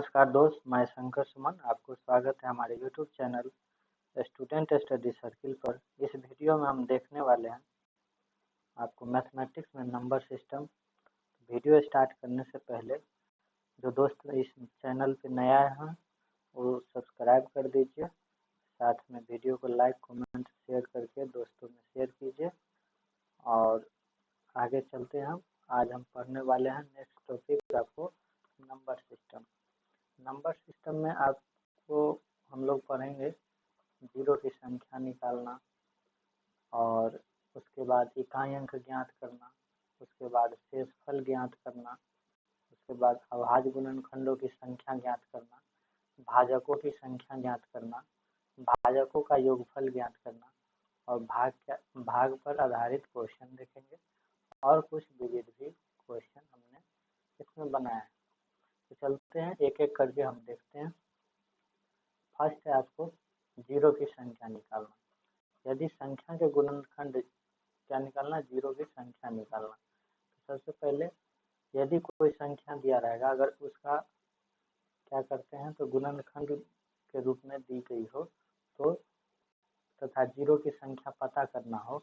नमस्कार दोस्त, मैं शंकर सुमन। आपको स्वागत है हमारे YouTube channel student study circle पर। इस वीडियो में हम देखने वाले हैं आपको मैथमेटिक्स में नंबर सिस्टम। वीडियो स्टार्ट करने से पहले जो दोस्त इस चैनल पे नया है वो सब्सक्राइब कर दीजिए, साथ में वीडियो को लाइक कमेंट शेयर करके दोस्तों में शेयर कीजिए। और आगे चलते हैं। आज हम पढ़ने वाले हैं नेक्स्ट टॉपिक आपको नंबर सिस्टम। नंबर सिस्टम में आपको हम लोग पढ़ेंगे जीरो की संख्या निकालना, और उसके बाद इकाई अंक ज्ञात करना, उसके बाद शेषफल ज्ञात करना, उसके बाद अभाज्य गुणनखंडों की संख्या ज्ञात करना, भाजकों की संख्या ज्ञात करना, भाजकों का योगफल ज्ञात करना, और भाग पर आधारित क्वेश्चन देखेंगे और कुछ विविध भी क्वेश्चन हमने इसमें बनाया है। तो चलते हैं एक एक करके हम देखते हैं। फर्स्ट है आपको जीरो की संख्या निकालना। यदि संख्या के गुणनखंड क्या निकालना, जीरो की संख्या निकालना। तो सबसे पहले यदि कोई संख्या दिया रहेगा, अगर उसका क्या करते हैं तो गुणनखंड के रूप में दी गई हो तो तथा जीरो की संख्या पता करना हो,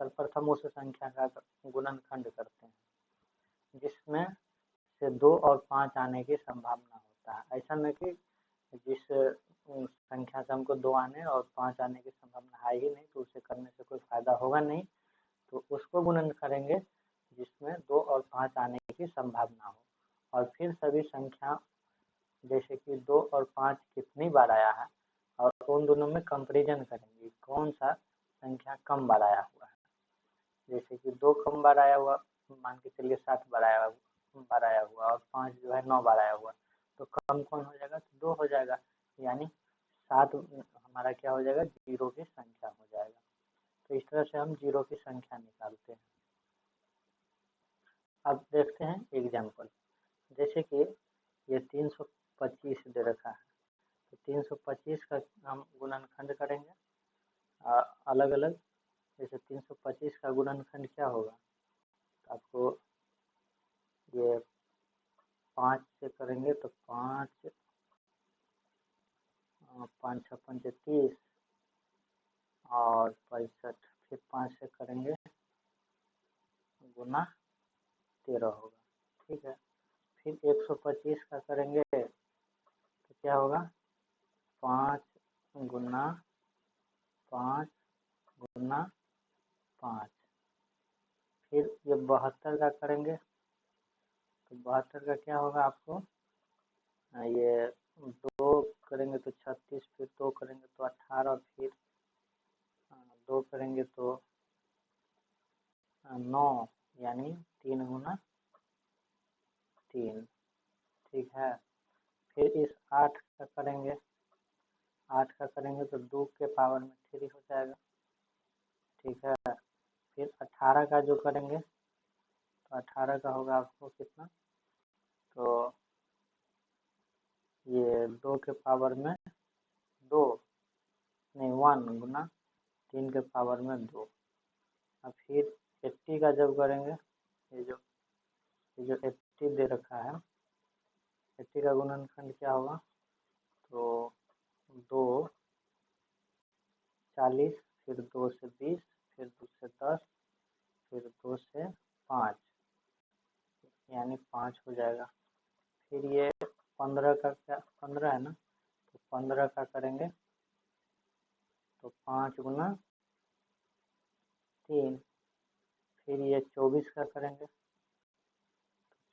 सर्वप्रथम उस संख्या का गुणनखंड करते हैं जिसमें से 2 और 5 आने की संभावना होता है। ऐसा नहीं कि जिस संख्या से हमको 2 आने और 5 आने की संभावना है ही नहीं तो उसे करने से कोई फायदा होगा नहीं, तो उसको गुणन करेंगे जिसमें 2 और 5 आने की संभावना हो। और फिर सभी संख्या जैसे कि 2 और 5 कितनी बार आया है और उन दोनों में कंपैरिजन करेंगे कौन सा संख्या कम बार आया हुआ है। जैसे कि 2 कम बार आया हुआ, मान के चलिए 7 बार आया हुआ और 5 जो है 9 बार आया हुआ, तो कम कौन हो जाएगा तो 2 हो जाएगा, यानी 7 हमारा क्या हो जाएगा, जीरो की संख्या हो जाएगा। तो इस तरह से हम जीरो की संख्या निकालते हैं। अब देखते हैं एग्जाम्पल। जैसे कि ये 325 दे रखा है, तो 325 का हम गुणनखंड करेंगे अलग अलग। जैसे 325 का गुणनखंड क्या होगा, तो आपको ये 5 से करेंगे तो 5 6 5 30 और 65, फिर 5 से करेंगे गुना 13 होगा, ठीक है। फिर 125 का करेंगे तो क्या होगा, 5 गुना 5 गुना 5। फिर ये 72 का करेंगे तो 72 का क्या होगा आपको, ये 2 करेंगे तो 36, फिर 2 करेंगे तो 18, फिर 2 करेंगे तो 9, यानी 3 गुना 3, ठीक है। फिर इस 8 का करेंगे, 8 का करेंगे तो 2 के पावर में 3 हो जाएगा, ठीक है। फिर 18 का जो करेंगे तो 18 का होगा आपको कितना, तो ये 2 के पावर में 2 नहीं 1 गुना 3 के पावर में 2। अब फिर 80 का जब करेंगे, ये जो 80 दे रखा है, 80 का गुणनखंड क्या होगा, तो 2 40, फिर 2 से 20, फिर 2 से 10, फिर 2 से 5, यानी 5 हो जाएगा। फिर ये 15 का क्या, 15 है ना, तो 15 का करेंगे तो 5 गुना 3। फिर ये 24 का करेंगे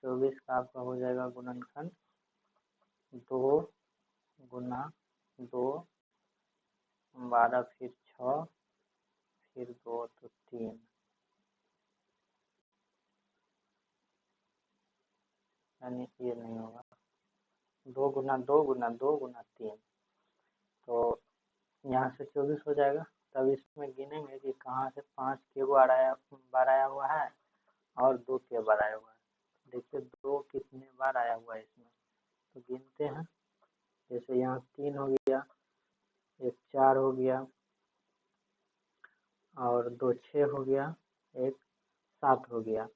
तो 24 का आपका हो जाएगा गुणनखंड 2 गुना 2, 12, फिर 6, फिर 2 तो 3, यानी ये नहीं होगा, 2 गुना 2 गुना 2 गुना 3, तो यहाँ से 24 हो जाएगा। तब इसमें गिनेंगे कि कहाँ से 5 के बार आया हुआ है और 2 के बार आया हुआ है। देखिए 2 कितने बार आया हुआ है इसमें, तो गिनते हैं। जैसे यहाँ 3 हो गया, एक 4 हो गया, और 2 6 हो गया, एक 7 हो गया,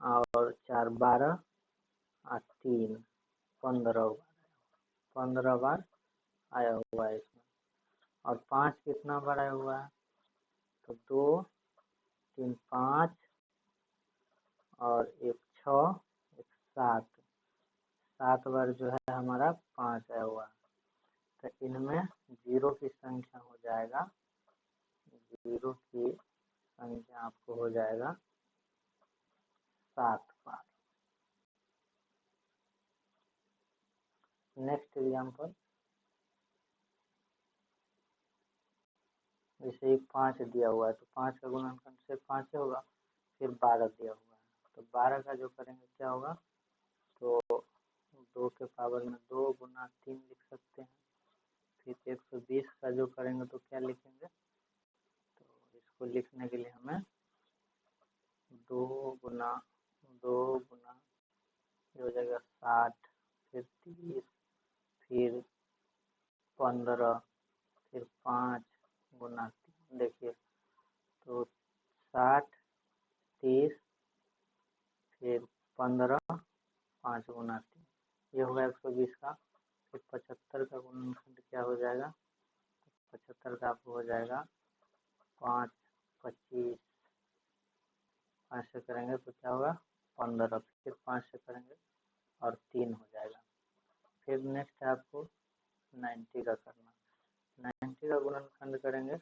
और 4 12 और 3 15 हो गया। 15 बार आया हुआ है इसमें। और 5 कितना बार आया हुआ है, तो 2 3 5 और 1 6 1 7, 7 बार जो है हमारा 5 आया हुआ है। तो इनमें जीरो की संख्या हो जाएगा, जीरो की संख्या आपको हो जाएगा 7 बार। नेक्स्ट एग्जाम्पल, जैसे ही 5 दिया हुआ है तो 5 का गुणनखंड से 5 होगा, फिर 12 दिया हुआ है तो 12 का जो करेंगे क्या होगा, तो 2 के पावर में 2 गुना 3 लिख सकते हैं। फिर 120 का जो करेंगे तो क्या लिखेंगे, तो इसको लिखने के लिए हमें 2 गुना ये हो जाएगा 60, फिर 30, फिर 15, फिर 5 गुना 3। देखिए तो 60 30 फिर 15 5 गुना 3, ये होगा 120 का। फिर 75 का गुणनखंड क्या हो जाएगा, 75 का आपको हो जाएगा 5 25, 5 से करेंगे तो क्या होगा 15, फिर 5 से करेंगे और 3 हो जाएगा। फिर नेक्स्ट है आपको 90 का करना। 90 का गुणनखंड करेंगे,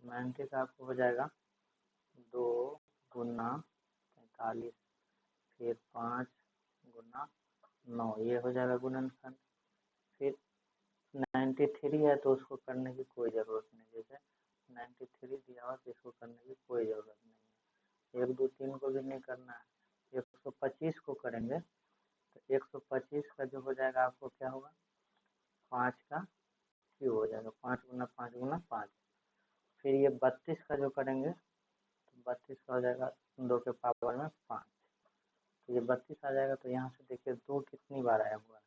90 का आपको हो जाएगा 2 गुना 45, फिर 5 गुना 9, ये हो जाएगा गुणनखंड। फिर 93 है तो उसको करने की कोई ज़रूरत नहीं, जैसे 93 दिया हुआ तो इसको करने की कोई ज़रूरत नहीं है। 1 2 3 को भी नहीं करना है। 125 को करेंगे तो 125 का जो हो जाएगा आपको क्या होगा, 5 का क्यूब हो जाएगा, 5 गुना 5 गुना 5। फिर ये 32 का जो करेंगे तो 32 का हो जाएगा 2 के पावर में 5, तो ये 32 आ जाएगा। तो यहाँ से देखिए 2 कितनी बार आया हुआ है,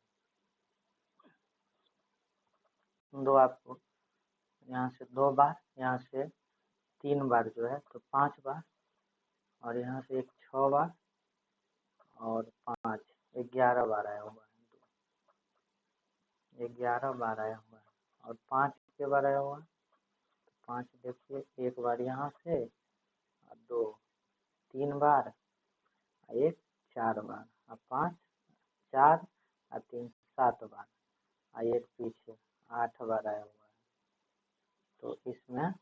2 आपको यहाँ से 2 बार, यहाँ से 3 बार जो है तो 5 बार, और यहाँ से एक 6 बार और 5 11 बार आया हुआ है, 11 बार आया हुआ है। और 5 के बार आया हुआ है, तो 5 देखिए 1 बार यहाँ से और 2 3 बार, एक 4 बार, और 5 4 और 3 7 बार, और एक पीछे 8 बार आया हुआ है। तो इसमें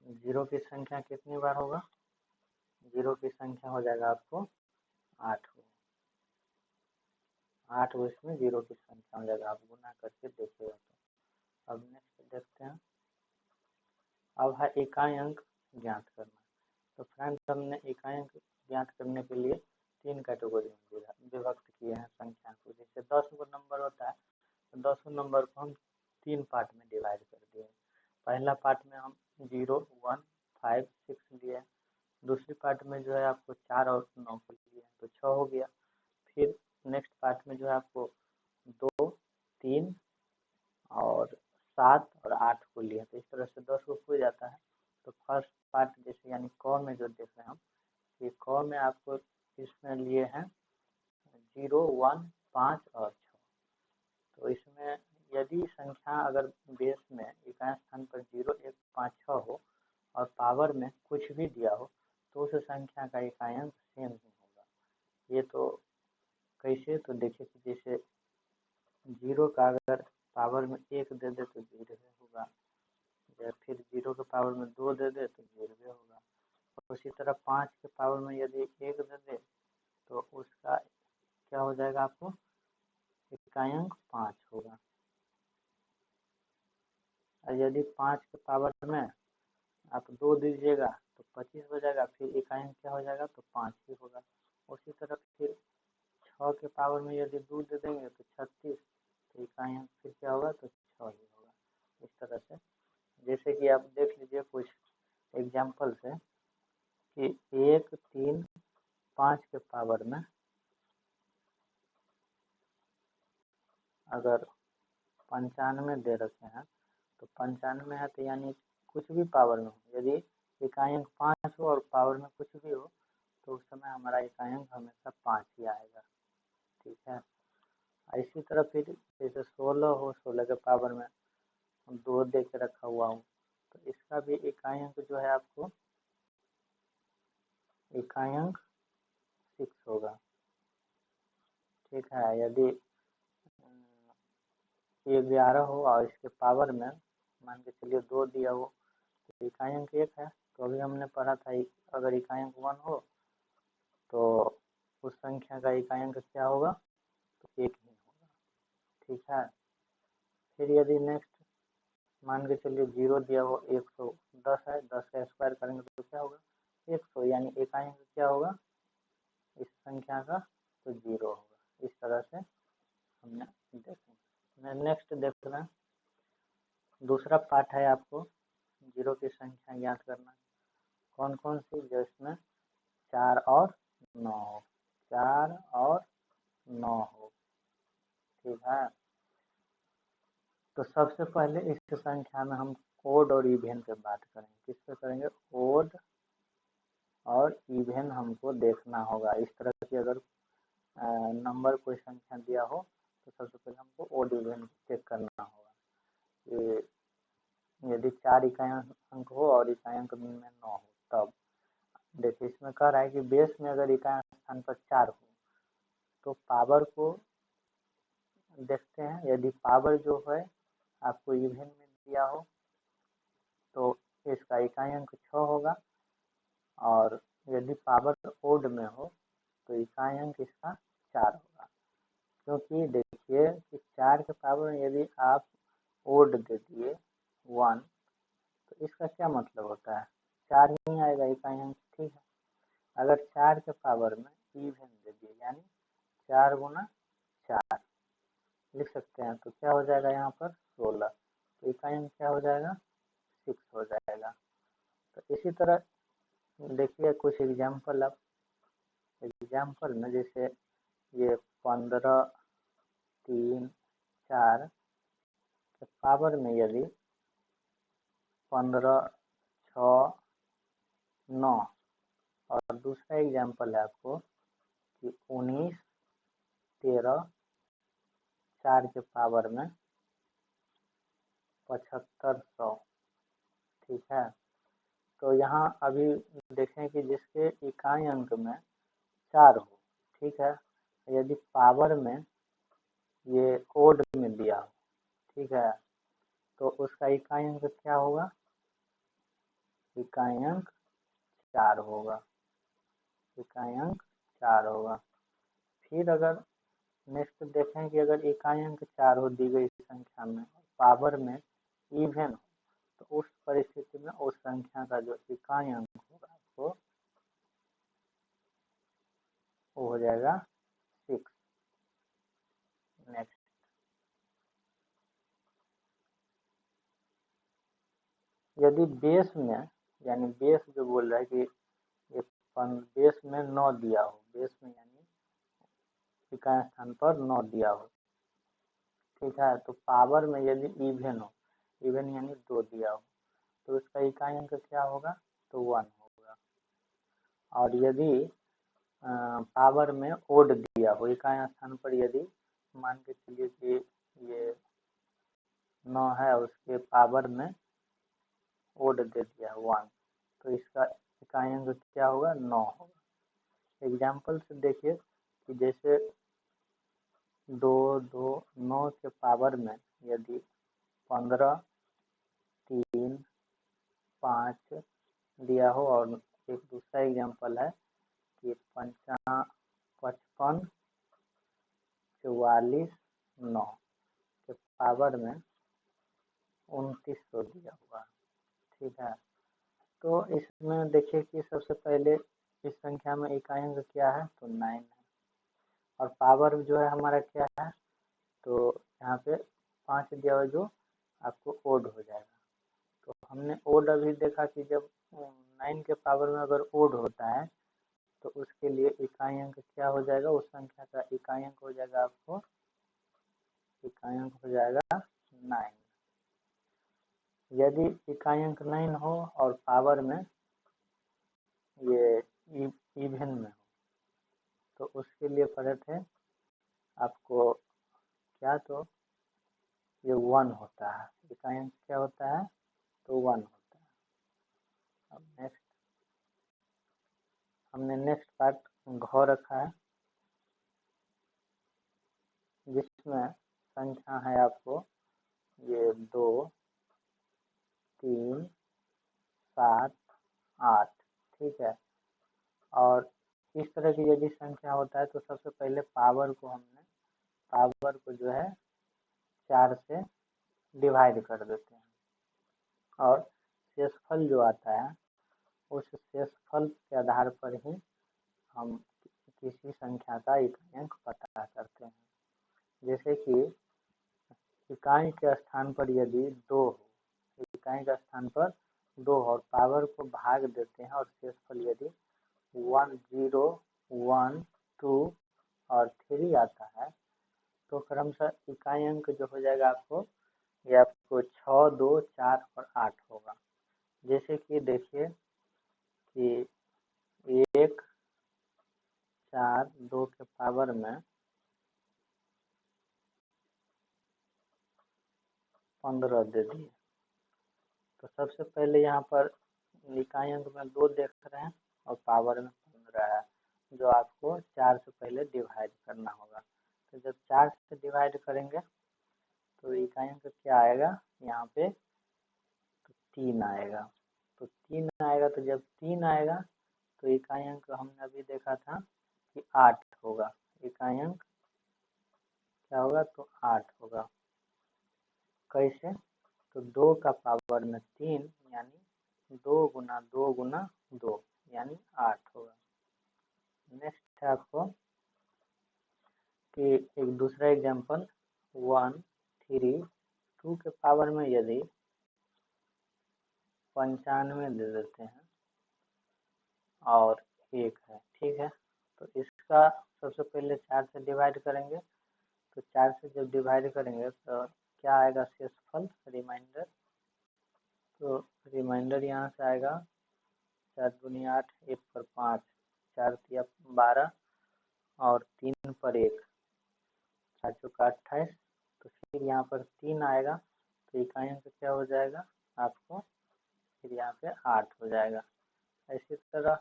जीरो की संख्या कितनी बार होगा, जीरो की संख्या हो जाएगा आपको 8 हो, 8 हो इसमें जीरो की संख्या हो जाएगा। आप गुना करके देखिएगा। तो अब नेक्स्ट देखते हैं, अब है इकाई अंक ज्ञात करना। तो फ्रेंड्स हमने इकाई अंक ज्ञात करने के लिए 3 कैटेगरी में विभक्त किए हैं संख्या को। जैसे 10 गो नंबर होता है तो 10 नंबर को हम 3 पार्ट में डिवाइड कर दिए। पहला पार्ट में हम 0 1 5 6 लिए, दूसरी पार्ट में जो है आपको 4 और 9 को लिए तो 6 हो गया। फिर नेक्स्ट पार्ट में जो है आपको 2 3 और 7 और 8 को लिया, तो इस तरह से 10 को हो जाता है। तो फर्स्ट पार्ट जैसे यानी क में जो देख रहे हैं हम, ये क में आपको इसमें लिए हैं 0 1 5 और 6। तो इसमें यदि संख्या अगर बेस में इकाई स्थान पर 0 1 5 6 हो और पावर में कुछ भी दिया हो तो उस संख्या का इकाई अंक सेम ही होगा। ये तो कैसे, तो देखिए कि जैसे 0 का अगर पावर में 1 दे दे तो 0 होगा, या फिर 0 के पावर में 2 दे दे तो 0 होगा। और उसी तरह 5 के पावर में यदि 1 दे दे तो उसका क्या हो जाएगा, आपको इकाई अंक 5 होगा। और यदि 5 के पावर में आप 2 दीजिएगा तो 25 हो जाएगा, फिर इकाई अंक क्या हो जाएगा, तो 5 ही होगा। उसी तरह फिर 6 के पावर में यदि 2 दे देंगे तो 36, तो इकाई अंक फिर क्या होगा, तो 6 ही होगा। इस तरह से जैसे कि आप देख लीजिए कुछ एग्जाम्पल से कि 1 3 5 के पावर में अगर 95 दे रखे हैं तो 95 है तो यानी कुछ भी पावर में हो, यदि इकाई अंक 5 हो और पावर में कुछ भी हो तो उस समय हमारा इकाई अंक हमेशा 5 ही आएगा। है। इसी तरह फिर जैसे 16 हो, 16 के पावर में 2 दे के रखा हुआ हूँ, तो इसका भी इकाई अंक जो है आपको इकाई अंक 6 होगा। ठीक है, यदि 11 हो और इसके पावर में मान के चलिए 2 दिया हो तो इकाई अंक 1 है। तो अभी हमने पढ़ा था अगर इकाई अंक 1 हो तो उस संख्या का इकाई अंक क्या होगा, तो 1 ही होगा। ठीक है, फिर यदि नेक्स्ट मान के चलिए 0 दिया हो, 110 है, 10 का स्क्वायर करेंगे तो क्या होगा 100, यानी इकाई अंक क्या होगा इस संख्या का, तो 0 होगा। इस तरह से हमने देखा। नेक्स्ट देखना, दूसरा पार्ट है आपको 0 की संख्या ज्ञात करना। कौन कौन सी, जिसमें 4 और 9 हो, 4 और 9 हो। ठीक है, तो सबसे पहले इस संख्या में हम ओड और इवेन पे बात करेंगे। किस पे करेंगे, ओड और इवेन हमको देखना होगा। इस तरह की अगर नंबर कोई संख्या दिया हो तो सबसे पहले हमको ओड इवेन चेक करना होगा कि यदि 4 इकाई अंक हो और इकाई अंक में 9 हो तब। देखिए इसमें कह रहा है कि बेस में अगर इकाई स्थान पर 4 हो तो पावर को देखते हैं। यदि पावर जो है आपको इवेन में दिया हो तो इसका इकाई अंक 6 होगा, और यदि पावर ओड में हो तो इकाई अंक इसका 4 होगा। क्योंकि देखिए कि 4 के पावर में यदि आप ओड दे दिए 1 तो इसका क्या मतलब होता है, 4 ही आएगा इकाई अंक। ठीक है, अगर 4 के पावर में इवेन दे दिए यानी 4 गुना 4 लिख सकते हैं, तो क्या हो जाएगा यहाँ पर 16, तो इकाई अंक क्या हो जाएगा 6 हो जाएगा। तो इसी तरह देखिए कुछ एग्जाम्पल। अब एग्जाम्पल में जैसे ये 15, 3, 4 के पावर में यदि 15, 6, 9, और दूसरा एग्जाम्पल है आपको कि 19, 13, 4 के पावर में 7500। ठीक है, तो यहाँ अभी देखें कि जिसके इकाई अंक में 4 हो, ठीक है, यदि पावर में ये ओड में दिया हो, ठीक है, तो उसका इकाई अंक क्या होगा, इकाई अंक 4 होगा, इकाई अंक 4 होगा। फिर अगर नेक्स्ट देखें कि अगर इकाई अंक 4 हो दी गई संख्या में, पावर में इवेन हो, तो उस परिस्थिति में उस संख्या का जो इकाई अंक होगा आपको वो हो जाएगा 6। नेक्स्ट यदि बेस में, यानी बेस जो बोल रहा है कि ये बेस में 9 दिया हो, बेस में यानी इकाई स्थान पर 9 दिया हो, ठीक है, तो पावर में यदि इवेन हो, इवेन यानी 2 दिया हो, तो उसका इकाई अंक क्या होगा, तो 1 होगा। और यदि पावर में ओड दिया हो, इकाई स्थान पर यदि मान के चलिए कि ये 9 है, उसके पावर में ओड दे दिया 1, तो इसका इकाई अंक क्या होगा, 9 होगा। एग्जाम्पल से देखिए कि जैसे 2, 2, 9 के पावर में यदि 15, 3, 5 दिया हो, और एक दूसरा एग्जाम्पल है कि 55, 55, 44, 9 के पावर में 2900 दिया हुआ। ठीक है, तो इसमें देखिए कि सबसे पहले इस संख्या में इकाई अंक क्या है, तो 9 है, और पावर जो है हमारा क्या है, तो यहाँ पे 5 दिया हुआ जो आपको ओड हो जाएगा। तो हमने ओड अभी देखा कि जब 9 के पावर में अगर ओड होता है तो उसके लिए इकाई अंक क्या हो जाएगा, उस संख्या का इकाई अंक हो जाएगा आपको, इकाई अंक हो जाएगा 9। यदि इकाई अंक 9 हो और पावर में ये इवेन में हो तो उसके लिए पढ़े थे आपको क्या, तो ये 1 होता है, इकाई अंक क्या होता है, तो 1 होता है। अब नेक्स्ट हमने नेक्स्ट पार्ट घ रखा है, जिसमें संख्या है आपको ये 2, 3, 7, 8, ठीक है। और इस तरह की यदि संख्या होता है तो सबसे पहले पावर को जो है 4 से डिवाइड कर देते हैं, और शेषफल जो आता है उस शेषफल के आधार पर ही हम किसी संख्या का इकाई अंक पता करते हैं। जैसे कि इकाई के स्थान पर यदि 2 हो, इकाई के स्थान पर 2 और पावर को भाग देते हैं और शेषफल यदि 1, 0, 1, 2 और 3 आता है, तो क्रमशः इकाई अंक जो हो जाएगा आपको, ये आपको 6, 2, 4 और 8 होगा। जैसे कि देखिए कि 1, 4, 2 के पावर में 15 दे दिए, तो सबसे पहले यहाँ पर इकाई अंक में 2 देख रहे हैं और पावर में 15 है, जो आपको 4 से पहले डिवाइड करना होगा। तो जब 4 से डिवाइड करेंगे तो इकाई अंक क्या आएगा, यहाँ पे तो 3 आएगा। तो 3 आएगा, तो जब 3 आएगा तो इकाई अंक हमने अभी देखा था कि 8 होगा, इकाई अंक क्या होगा, तो 8 होगा। कैसे, तो 2 का पावर में 3 यानी 2 गुना 2 गुना 2 यानी 8 होगा। नेक्स्ट है आपको कि एक दूसरा एग्जांपल 1, 3, 2 के पावर में यदि 95 दे देते हैं और 1 है, ठीक है। तो इसका सबसे पहले 4 से डिवाइड करेंगे, तो 4 से जब डिवाइड करेंगे तो क्या आएगा, शेषफल रिमाइंडर। तो रिमाइंडर यहाँ से आएगा 4 दूनी 8, 1 पर 5, 4 तिया 12 और 3 पर 1, 4 चौका 28। तो फिर यहाँ पर 3 आएगा, तो इकाई अंक क्या हो जाएगा आपको, फिर यहाँ पे 8 हो जाएगा। इसी तरह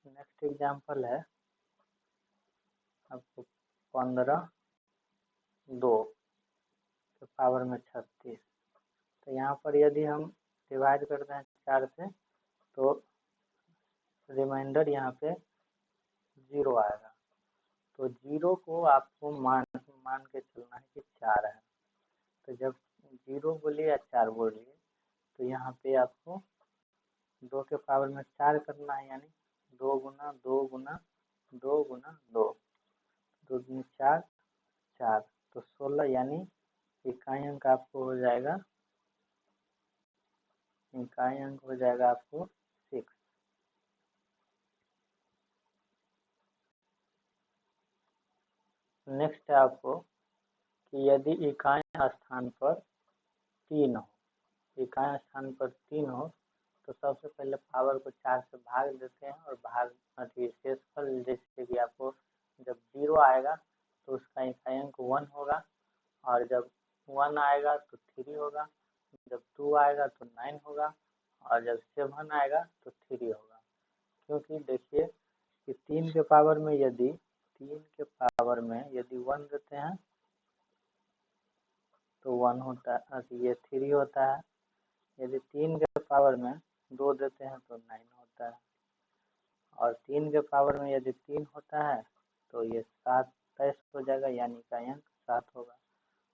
नेक्स्ट एग्जांपल है आपको 15, 2 के पावर में 36। तो यहाँ पर यदि हम डिवाइड करते हैं 4 से, तो रिमाइंडर यहाँ पे 0 आएगा। तो 0 को आपको मान के चलना है कि 4 है। तो जब 0 बोलिए या 4 बोलिए, तो यहाँ पे आपको 2 के पावर में 4 करना है, यानी 2 गुना 2 गुना 2 गुना 2, 2 दूनी 4, 4 तो 16, यानी इकाई अंक आपको हो जाएगा, इकाई अंक हो जाएगा आपको 6। नेक्स्ट है आपको कि यदि इकाई स्थान पर 3 हो, इकाई स्थान पर 3 हो, तो सबसे पहले पावर को 4 से भाग देते हैं और शेषफल, जैसे कि आपको जब 0 आएगा तो उसका इकाई अंक 1 होगा, और जब 1 आएगा तो 3 होगा, जब 2 आएगा तो 9 होगा, और जब 7 आएगा तो 3 होगा। क्योंकि देखिए कि 3 के पावर में यदि 1 देते हैं तो 1 होता है, ये 3 होता है। यदि 3 के पावर में 2 देते हैं तो 9 होता है, और 3 के पावर में यदि 3 होता है तो ये 27 हो जाएगा, यानी का अंक 7 होगा।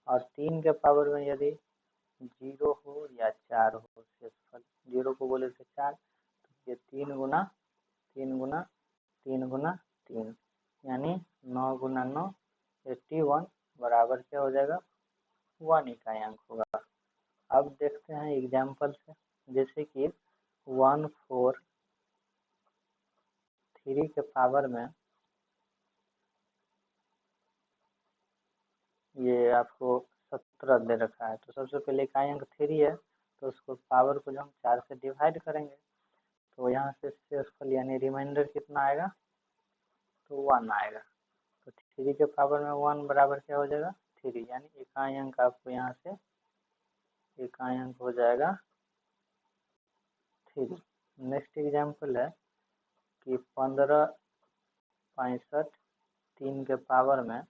और 3 के पावर में यदि 0 हो या 4 हो, शेषफल 0 को बोले तो 4, तो ये 3 गुना 3 गुना 3 गुना 3 यानी 9 गुना 9 81 बराबर क्या हो जाएगा, 1 इकाई अंक होगा। अब देखते हैं एग्जाम्पल से, जैसे कि 1, 4, 3 के पावर में ये आपको 17 दे रखा है। तो सबसे पहले इकाई अंक 3 है, तो उसको पावर को जो हम 4 से डिवाइड करेंगे, तो यहाँ से शेषफल यानी रिमाइंडर कितना आएगा, तो 1 आएगा। तो 3 के पावर में 1 बराबर क्या हो जाएगा 3, यानी इकाई अंक आपको यहाँ से इकाई अंक हो जाएगा 3। नेक्स्ट एग्जाम्पल है कि 15, 65, 3 के पावर में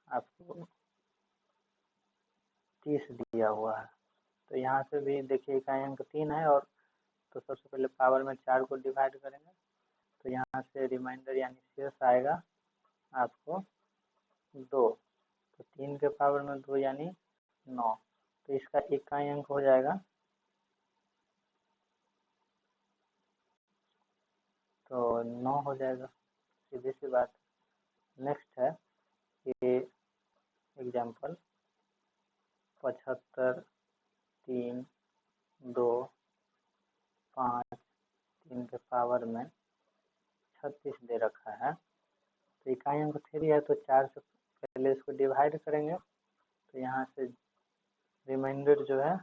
आपको 30 दिया हुआ है। तो यहाँ से भी देखिए इकाई अंक 3 है, और तो सबसे पहले पावर में 4 को डिवाइड करेंगे, तो यहाँ से रिमाइंडर यानी शेष आएगा आपको 2। तो 3 के पावर में 2 यानी 9, तो इसका इकाई अंक हो जाएगा, तो 9 हो जाएगा, सीधी सी बात। नेक्स्ट है ये एग्जाम्पल 75, 3, 2, 5, 3 के पावर में 36 दे रखा है। तो इकाई अंक 3 है, तो 4 से पहले इसको डिवाइड करेंगे, तो यहाँ से रिमाइंडर जो है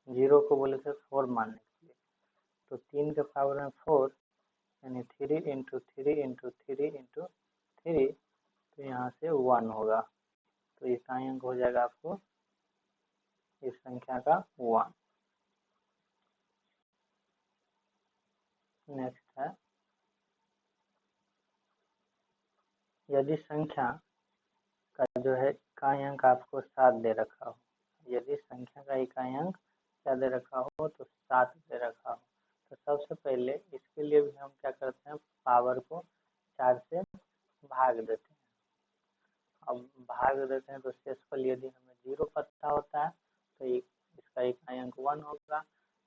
0 को बोले थे 4 मानने के लिए, तो 3 के पावर में 4 यानी 3 इंटू 3 इंटू 3 इंटू 3, तो यहाँ से 1 होगा, तो इकाई अंक हो जाएगा आपको इस संख्या का 1। नेक्स्ट है यदि संख्या का जो है इकाई अंक आपको 7 दे रखा हो, यदि संख्या का इकाई अंक क्या दे रखा हो तो 7 दे रखा हो, तो सबसे पहले इसके लिए भी हम क्या करते हैं, पावर को 4 से भाग देते हैं। अब भाग देते हैं तो शेषफल यदि हमें 0 पता होता है तो इसका इकाई अंक 1 होगा,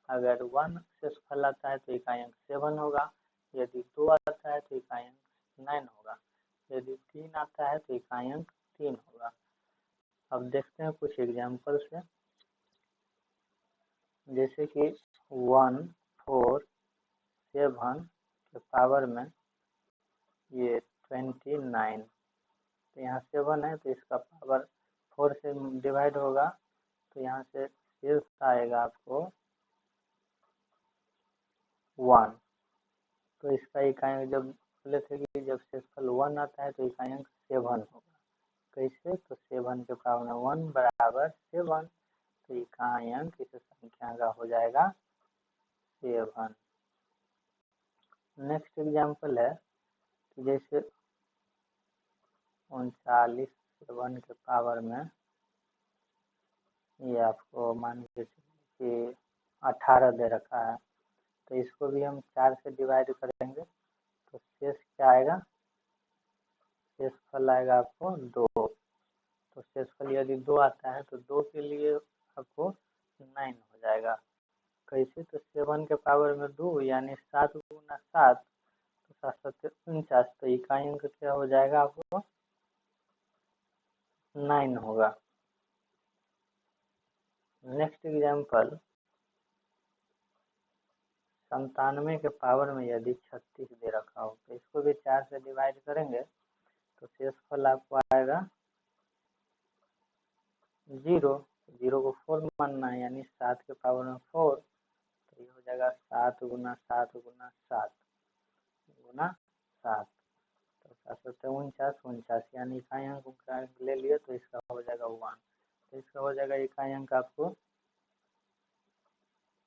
अगर 1 शेषफल आता है तो इकाई अंक 7 होगा, यदि 2 आता है तो इकाई अंक 9 होगा, यदि 3 आता है तो इकाई अंक 3 होगा। अब देखते हैं कुछ एग्जाम्पल से, जैसे कि 1, 4, 7 के पावर में ये 29, तो यहाँ 7 है तो इसका पावर 4 से डिवाइड होगा, तो यहाँ से शेष आएगा आपको 1। तो इसका इकाई अंक जब बोले थे कि जब शेषफल 1 आता है तो इकाई अंक 7 होगा, कैसे, तो 7 के पावर में 1 बराबर 7, तो इकाई अंक इस संख्या का हो जाएगा 7। नेक्स्ट एग्जाम्पल है कि जैसे 39, 7 के पावर में ये आपको मान लीजिए कि 18 दे रखा है, तो इसको भी हम 4 से डिवाइड करेंगे, तो शेष क्या आएगा, शेषफल आएगा आपको 2। तो शेषफल यदि 2 आता है तो 2 के लिए आपको 9 हो जाएगा, कैसे, तो 7 के पावर में 2 यानी 7 गुना 7, तो 7 7 49, तो इकाई अंक क्या हो जाएगा आपको 9 होगा। नेक्स्ट एग्जाम्पल 97 के पावर में यदि 36 दे रखा हो, तो इसको भी 4 से डिवाइड करेंगे, तो शेषफल आपको आएगा 0, 0 को 4 मानना है, यानी 7 के पावर में 4, तो ये हो जाएगा 7 गुना 7 गुना 7 गुना 7, तो 7 7 49 49, यानी इकाई अंक ले लिए तो इसका हो जाएगा 1, तो इसका हो जाएगा इकाई अंक आपको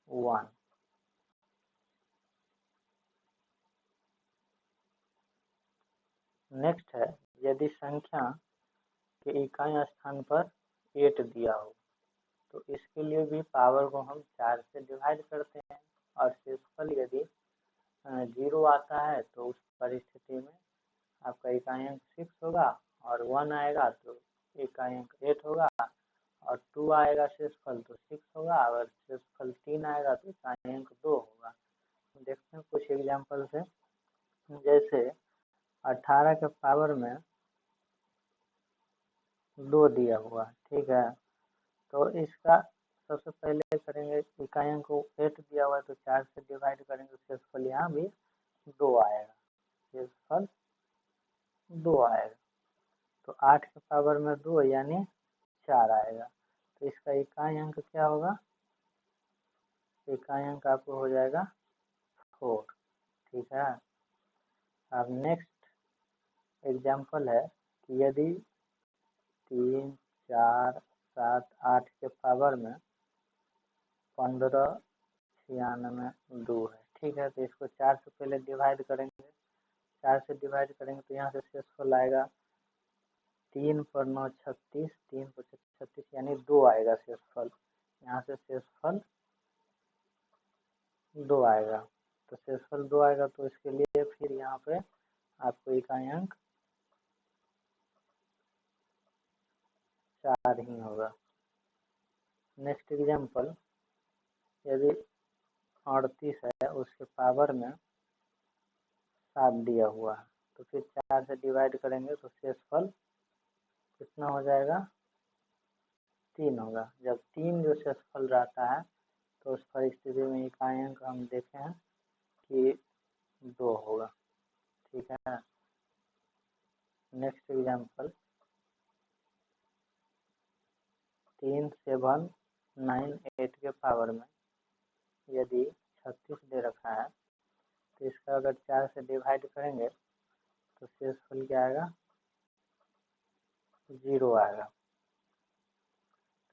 1। नेक्स्ट है यदि संख्या के इकाई स्थान पर 8 दिया हो, तो इसके लिए भी पावर को हम 4 से डिवाइड करते हैं, और शेषफल यदि 0 आता है तो उस परिस्थिति में आपका इकाई अंक 6 होगा, और 1 आएगा तो इकाई अंक 8 होगा, और 2 आएगा शेषफल तो 6 होगा, अगर शेषफल 3 आएगा तो इकाई अंक 2 होगा। देखते हैं कुछ एग्जाम्पल से, जैसे 18 के पावर में 2 दिया हुआ, ठीक है, तो इसका सबसे पहले करेंगे, इकाई अंक को 8 दिया हुआ है तो 4 से डिवाइड करेंगे, शेषफल यहाँ भी 2 आएगा, शेषफल 2 आएगा, तो 8 के पावर में 2 यानी 4 आएगा, तो इसका इकाई अंक क्या होगा, इकाई अंक आपको हो जाएगा 4, ठीक है। अब नेक्स्ट एग्जाम्पल है कि यदि 3, 4, 7, 8 के पावर में 15, 96, 2 है। ठीक है, तो इसको 4 से पहले डिवाइड करेंगे। 4 से डिवाइड करेंगे तो यहाँ से शेषफल आएगा 3 पर 9 36, 3 पर 36 यानी 2 आएगा शेषफल। यहाँ से शेषफल 2 आएगा। तो शेषफल 2 आएगा तो इसके लिए फिर यहाँ पे आपको इकाई अंक 4 ही होगा। नेक्स्ट एग्जाम्पल, यदि 38 है उसके पावर में 7 दिया हुआ है तो फिर 4 से डिवाइड करेंगे तो शेषफल कितना हो जाएगा, 3 होगा। जब 3 जो शेषफल रहता है तो उस परिस्थिति में इकाई अंक हम देखे हैं कि 2 होगा। ठीक है। नेक्स्ट एग्जाम्पल, 3, 7, 9, 8 के पावर में यदि 36 दे रखा है तो इसका अगर 4 से डिवाइड करेंगे तो शेषफल क्या आएगा, 0 आएगा।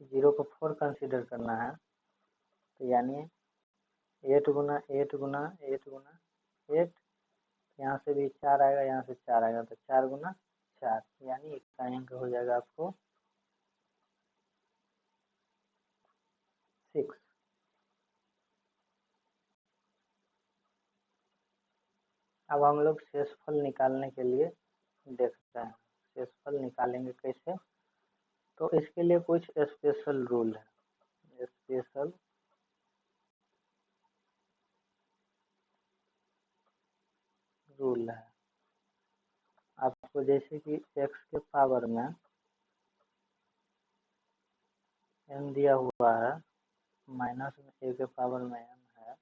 तो 0 को 4 कंसीडर करना है तो यानी 8 गुना 8 गुना 8 गुना 8, यहाँ से भी 4 आएगा, यहाँ से 4 आएगा तो 4 गुना 4 यानी इकाई अंक हो जाएगा आपको 6। अब हम लोग शेषफल निकालने के लिए देखते हैं। शेषफल निकालेंगे कैसे, तो इसके लिए कुछ स्पेशल रूल है। स्पेशल रूल है आपको, जैसे कि x के पावर में n दिया हुआ है, माइनस में a के पावर में n है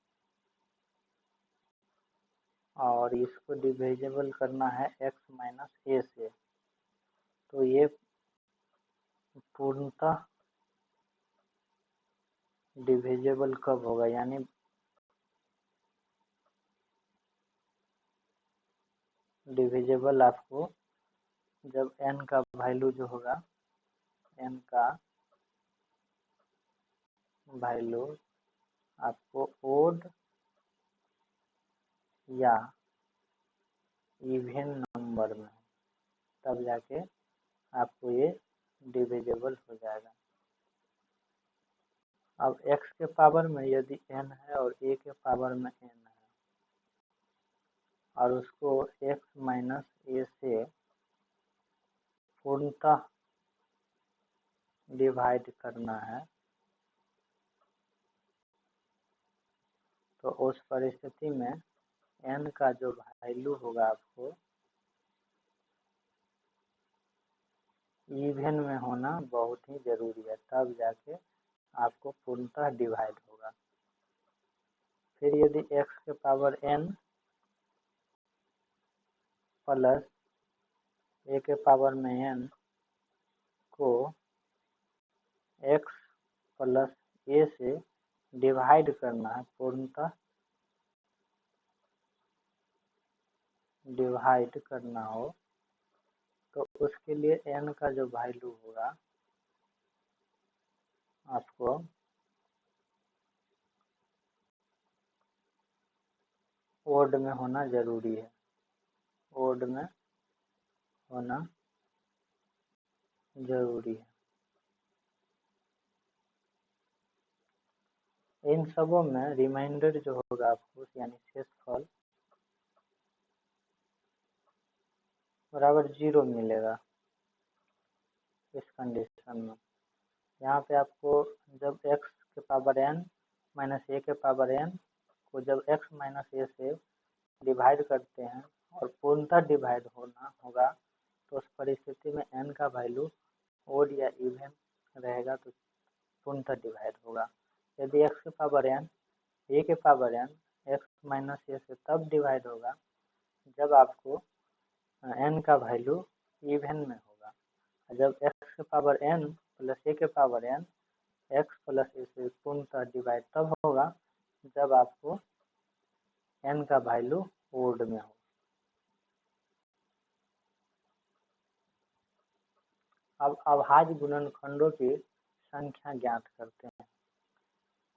और इसको डिविजिबल करना है x माइनस a से, तो ये पूर्णतः डिविजिबल कब होगा, यानी डिविजिबल आपको जब n का वैल्यू जो होगा, n का वैल्यू आपको ओड या इवन नंबर में, तब जाके आपको ये डिविजिबल हो जाएगा। अब x के पावर में यदि n है और a के पावर में n है और उसको x माइनस a से पूर्णतः डिवाइड करना है, तो उस परिस्थिति में n का जो वैल्यू होगा आपको इवन में होना बहुत ही जरूरी है, तब जाके आपको पूर्णतः डिवाइड होगा। फिर यदि x के पावर n प्लस a के पावर में n को x प्लस a से डिवाइड करना है, पूर्णतः डिवाइड करना हो, तो उसके लिए n का जो वैल्यू होगा आपको ओड में होना जरूरी है, ओड में होना जरूरी है। इन सबों में रिमाइंडर जो होगा आपको यानी शेषफल बराबर 0 मिलेगा इस कंडीशन में। यहाँ पे आपको जब x के पावर n माइनस a के पावर n को जब x माइनस a से डिवाइड करते हैं और पूर्णतः डिवाइड होना होगा, तो उस परिस्थिति में n का वैल्यू ओड या इवन रहेगा तो पूर्णतः डिवाइड होगा। यदि x के पावर n a के power n x minus a से तब डिवाइड होगा जब आपको n का वैल्यू इवन में होगा। जब x के पावर n प्लस a के power n x plus a से पूर्णतः डिवाइड तब होगा जब आपको n का वैल्यू ओड में हो। अब अभाज्य गुणनखंडों की संख्या ज्ञात करते हैं।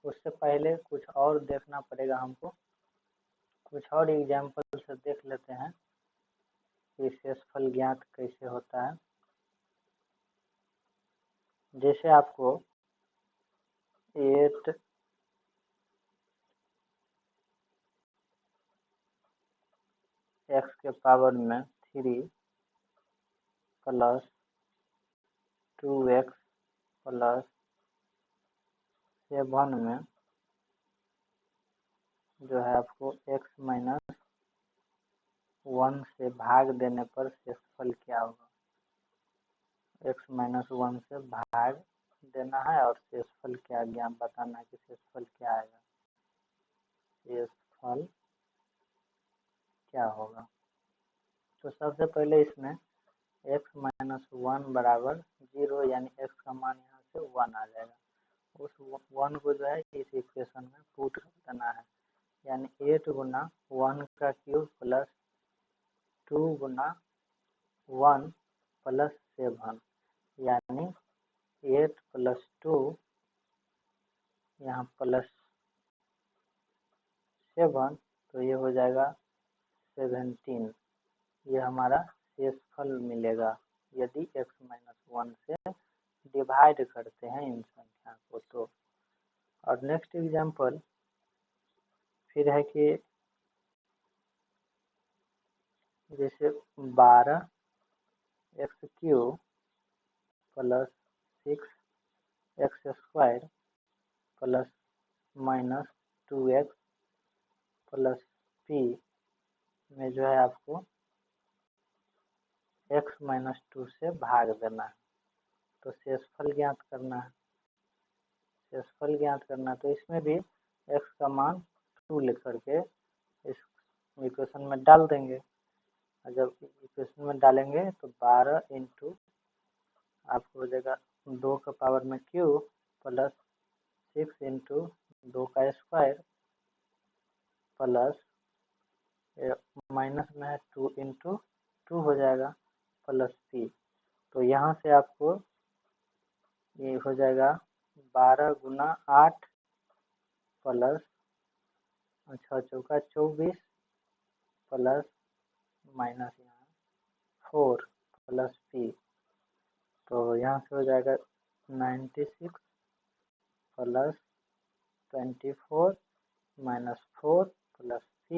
उससे पहले कुछ और देखना पड़ेगा हमको, कुछ और एग्जाम्पल से देख लेते हैं कि शेषफल ज्ञात कैसे होता है। जैसे आपको 8 x के पावर में 3 प्लस 2x प्लस 7 में जो है आपको x माइनस 1 से भाग देने पर शेषफल क्या होगा। x माइनस 1 से भाग देना है और शेषफल क्या ज्ञात बताना है कि शेषफल क्या आएगा, शेषफल क्या होगा। तो सबसे पहले इसमें x माइनस 1 बराबर 0 यानी x का मान यहाँ से 1 आ जाएगा। उस 1 को जो है इस इक्वेशन में पुट कर देना है, यानी 8 गुना 1 का क्यूब प्लस 2 गुना 1 प्लस 7 यानी 8 प्लस 2 यहाँ प्लस 7 तो ये हो जाएगा 17। ये हमारा शेषफल मिलेगा यदि x माइनस 1 से डिवाइड करते हैं इन संख्या को तो। और नेक्स्ट एग्जाम्पल फिर है कि जैसे 12 x cube plus 6 x square plus minus 2x plus p में जो है आपको x माइनस 2 से भाग देना है। तो शेषफल ज्ञात करना है, शेषफल ज्ञात करना है। तो इसमें भी x का मान 2 लिख करके इस इक्वेशन में डाल देंगे। और जब इक्वेशन में डालेंगे तो 12 इंटू आपको हो जाएगा 2 का पावर में क्यूब प्लस 6 इंटू 2 का स्क्वायर प्लस माइनस में है 2 इंटू 2 हो जाएगा प्लस p। तो यहाँ से आपको ये हो जाएगा 12 गुना 8 प्लस 6 चौका 24 प्लस माइनस यहाँ 4 प्लस p। तो यहाँ से हो जाएगा 96 प्लस 24 माइनस 4 प्लस p।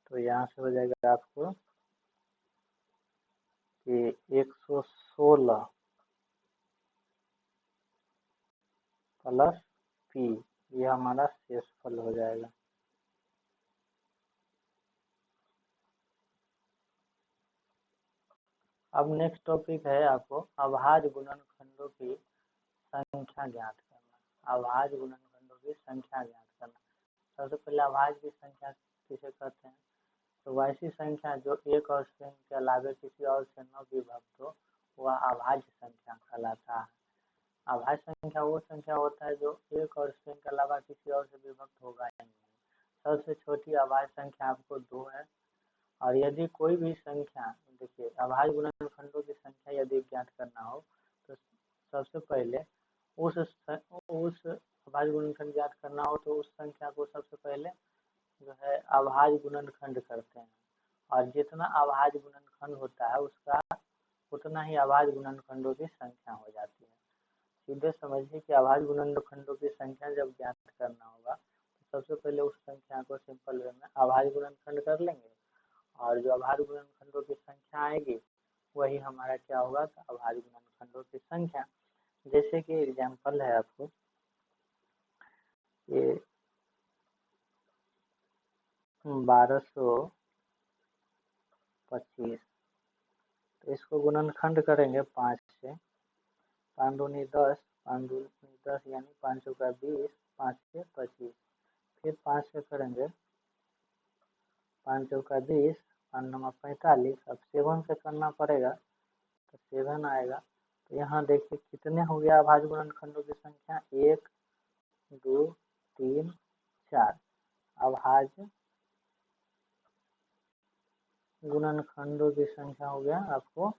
तो यहाँ से हो जाएगा आपको कि 116 प्लस p। ये हमारा शेषफल हो जाएगा। अब नेक्स्ट टॉपिक है आपको अभाज्य गुणनखंडों की संख्या ज्ञात करना। अभाज्य गुणनखंडों की संख्या ज्ञात करना। सबसे पहले अभाज्य की संख्या किसे कहते हैं, तो वैसी संख्या जो एक और श्रेणी के अलावे किसी और से न विभक्त हो वह अभाज्य संख्या कहलाता है। अभाज्य संख्या वो संख्या होता है जो एक और श्रेणी के अलावा किसी और से विभक्त होगा ही नहीं। सबसे छोटी अभाज्य संख्या आपको 2 है। और यदि कोई भी संख्या, देखिए अभाज्य गुणनखंडों की संख्या यदि ज्ञात करना हो तो सबसे पहले उस अभाज्य गुणनखंड ज्ञात करना हो तो उस संख्या को सबसे पहले जो है अभाज्य गुणनखंड करते हैं। और जितना अभाज्य गुणनखंड होता है उसका उतना ही अभाज्य गुणनखंडों की संख्या हो जाती है। सीधे समझिए कि अभाज्य गुणनखंडों की संख्या जब ज्ञात करना होगा तो सबसे पहले उस संख्या को सिंपल वे में अभाज्य गुणनखंड कर लेंगे और जो अभाज्य गुणनखंडों की संख्या आएगी वही हमारा क्या होगा, तो अभाज्य गुणनखंडों की संख्या। जैसे कि एग्जाम्पल है आपको ये 1225, तो इसको गुणनखंड करेंगे 5 से। 5 दूनी 10, 5 दूनी 10 यानी 5 चौका 20, 5 से 25। फिर 5 से करेंगे 5 चौका 20, 5 नवा 45। अब 7 से करना पड़ेगा तो 7 आएगा। तो यहाँ देखिए कितने हो गया अभाज्य गुणनखंडों की संख्या, 1 2 3 4। अभाज्य गुणनखंडों की संख्या हो गया आपको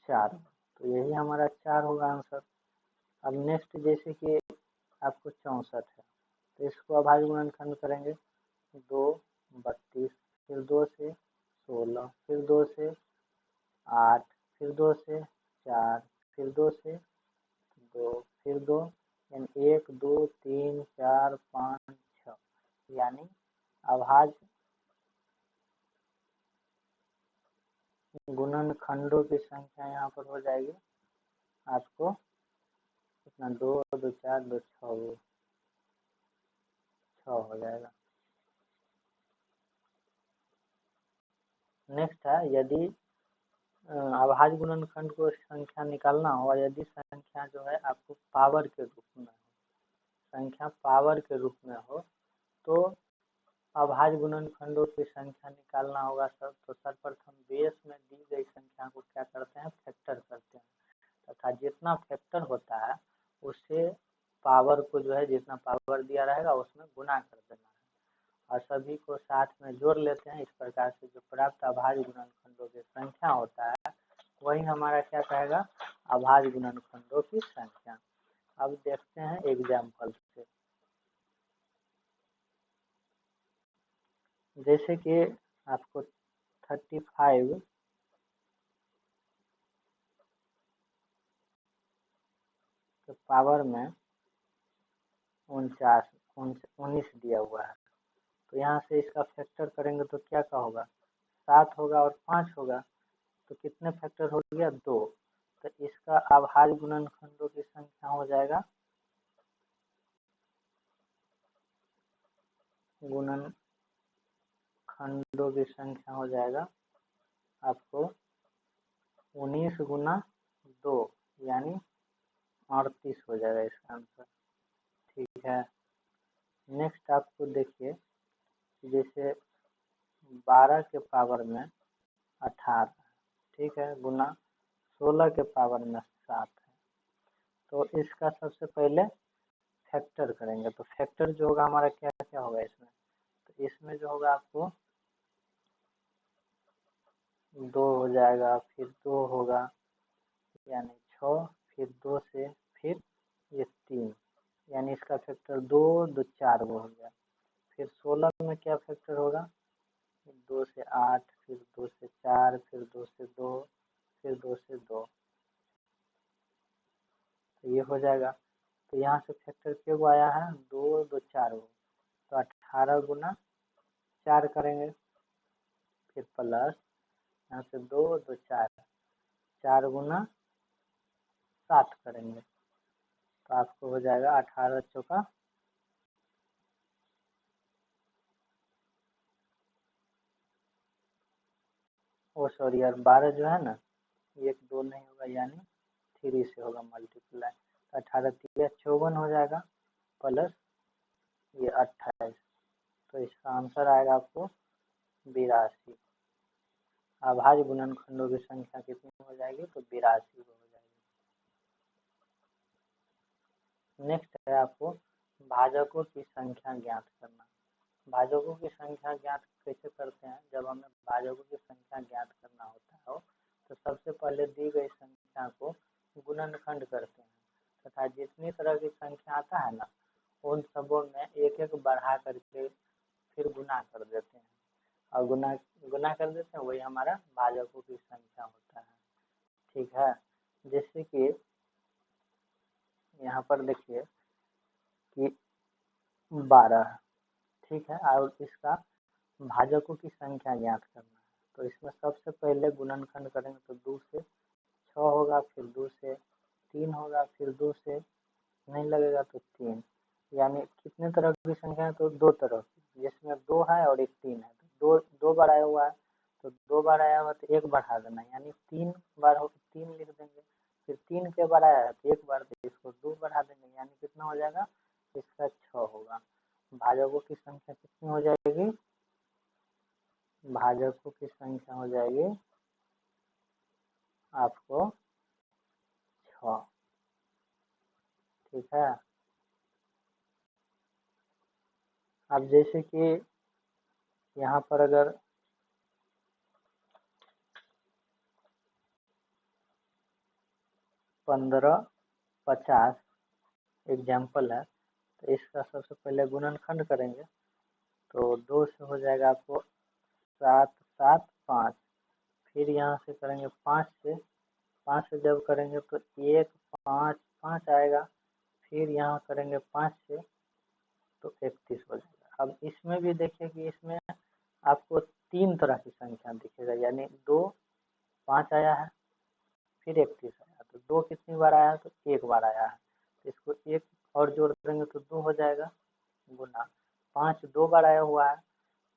4, तो यही हमारा 4 होगा आंसर। अब नेक्स्ट जैसे कि आपको 64 है, तो इसको अभाज्य गुणनखंड करेंगे 2, 32, फिर 2 से 16, फिर 2 से 8, फिर 2 से 4, फिर 2 से 2, फिर 2, यानी 1, 2, 3, 4, 5, 6, यानी अभाज्य गुणनखंडों की संख्या यहाँ पर हो जाएगी आपको कितना, 2, 2, 4, 2, 6 हो जाएगा। नेक्स्ट है, यदि अभाज्य गुणनखंड को संख्या निकालना हो और यदि संख्या जो है आपको पावर के रूप में हो, संख्या पावर के रूप में हो, तो अभाज्य गुणनखंडों की संख्या निकालना होगा सर। तो सर्वप्रथम बेस में दी गई संख्या को क्या करते हैं, फैक्टर करते हैं, तथा जितना फैक्टर होता है उससे पावर को जो है जितना पावर दिया रहेगा उसमें गुना कर देना है और सभी को साथ में जोड़ लेते हैं। इस प्रकार से जो प्राप्त अभाज्य गुणनखंडों की संख्या होता है वही हमारा क्या कहेगा, अभाज्य गुणनखंडों की संख्या। अब देखते हैं एग्जाम्पल से, जैसे कि आपको 35 के पावर में 19 दिया हुआ है, तो यहाँ से इसका फैक्टर करेंगे तो क्या का होगा, 7 होगा और 5 होगा, तो कितने फैक्टर हो गया, 2। तो इसका अभाज्य गुणनखंडों की संख्या हो जाएगा, गुणनखंडों की संख्या हो जाएगा आपको 19 गुना 2 यानी 38 हो जाएगा इसका आंसर। ठीक है, नेक्स्ट आपको देखिए जैसे 12 के पावर में 18, ठीक है, गुना 16 के पावर में 7 है, तो इसका सबसे पहले फैक्टर करेंगे। तो फैक्टर जो होगा हमारा क्या क्या होगा इसमें, तो इसमें जो होगा आपको 2 हो जाएगा, फिर 2 होगा यानी 6, फिर 2 से फिर ये 3, यानी इसका फैक्टर 2, 2, 4 वो हो गया। फिर 16 में क्या फैक्टर होगा, 2 से 8, फिर 2 से 4, फिर 2 से 2, फिर 2 से 2, तो ये हो जाएगा। तो यहाँ से फैक्टर क्यों आया है, 2, 2, 4 हो, तो 18 गुना 4 करेंगे, फिर प्लस यहाँ से 2, 2, 4, 4 गुना 7 करेंगे, तो आपको हो जाएगा 18 चौका 12 जो है ना, 1, 2 नहीं होगा यानी 3 से होगा मल्टीप्लाई, तो 18 3 54 हो जाएगा प्लस ये 28, तो इसका आंसर आएगा आपको 82। अभाज्य गुणनखंडों की संख्या कितनी हो जाएगी, तो 82 हो जाएगी। नेक्स्ट है आपको भाजकों की संख्या ज्ञात करना। भाजकों की संख्या ज्ञात कैसे करते हैं, जब हमें भाजकों की संख्या ज्ञात करना होता है तो सबसे पहले दी गई संख्या को गुणनखंड करते हैं तथा जितनी तरह की संख्या आता है ना उन सबों में एक एक बढ़ा करके फिर गुना कर देते हैं और गुना कर देते हैं, वही हमारा भाजकों की संख्या होता है। ठीक है, जैसे कि यहाँ पर देखिए कि 12, ठीक है, और इसका भाजकों की संख्या ज्ञात करना है, तो इसमें सबसे पहले गुणनखंड करेंगे तो 2 से 6 होगा, फिर 2 से 3 होगा, फिर 2 से नहीं लगेगा तो 3, यानी कितने तरह की संख्या है, तो 2 तरह की, जिसमें 2 है और एक 3 है, तो 2 बार आया हुआ है, तो 2 बार आया हुआ तो 1 बढ़ा देना, यानी 3 बार हो 3 लिख देंगे, फिर 3 के बार आया है तो 1 बार, तो इसको 2 बढ़ा देंगे, यानी कितना हो जाएगा, इसका 6 होगा। भाजकों की संख्या कितनी हो जाएगी, भाजकों की संख्या हो जाएगी आपको 6। ठीक है, अब जैसे कि यहाँ पर अगर 15, 50 एग्जाम्पल है। तो इसका सबसे पहले गुणनखंड करेंगे तो 2 से हो जाएगा आपको 7, 7, 5। फिर यहाँ से करेंगे 5 से जब करेंगे तो 1, 5, 5 आएगा। फिर यहाँ करेंगे 5 से तो 31 हो जाएगा। अब इसमें भी देखिए कि इसमें आपको 3 तरह की संख्या दिखेगा, यानी 2, 5 आया है, फिर 31 आया। तो 2 कितनी बार आया है तो 1 बार आया है, तो इसको 1 और जोड़ देंगे तो 2 हो जाएगा, गुना 5 2 बार आया हुआ है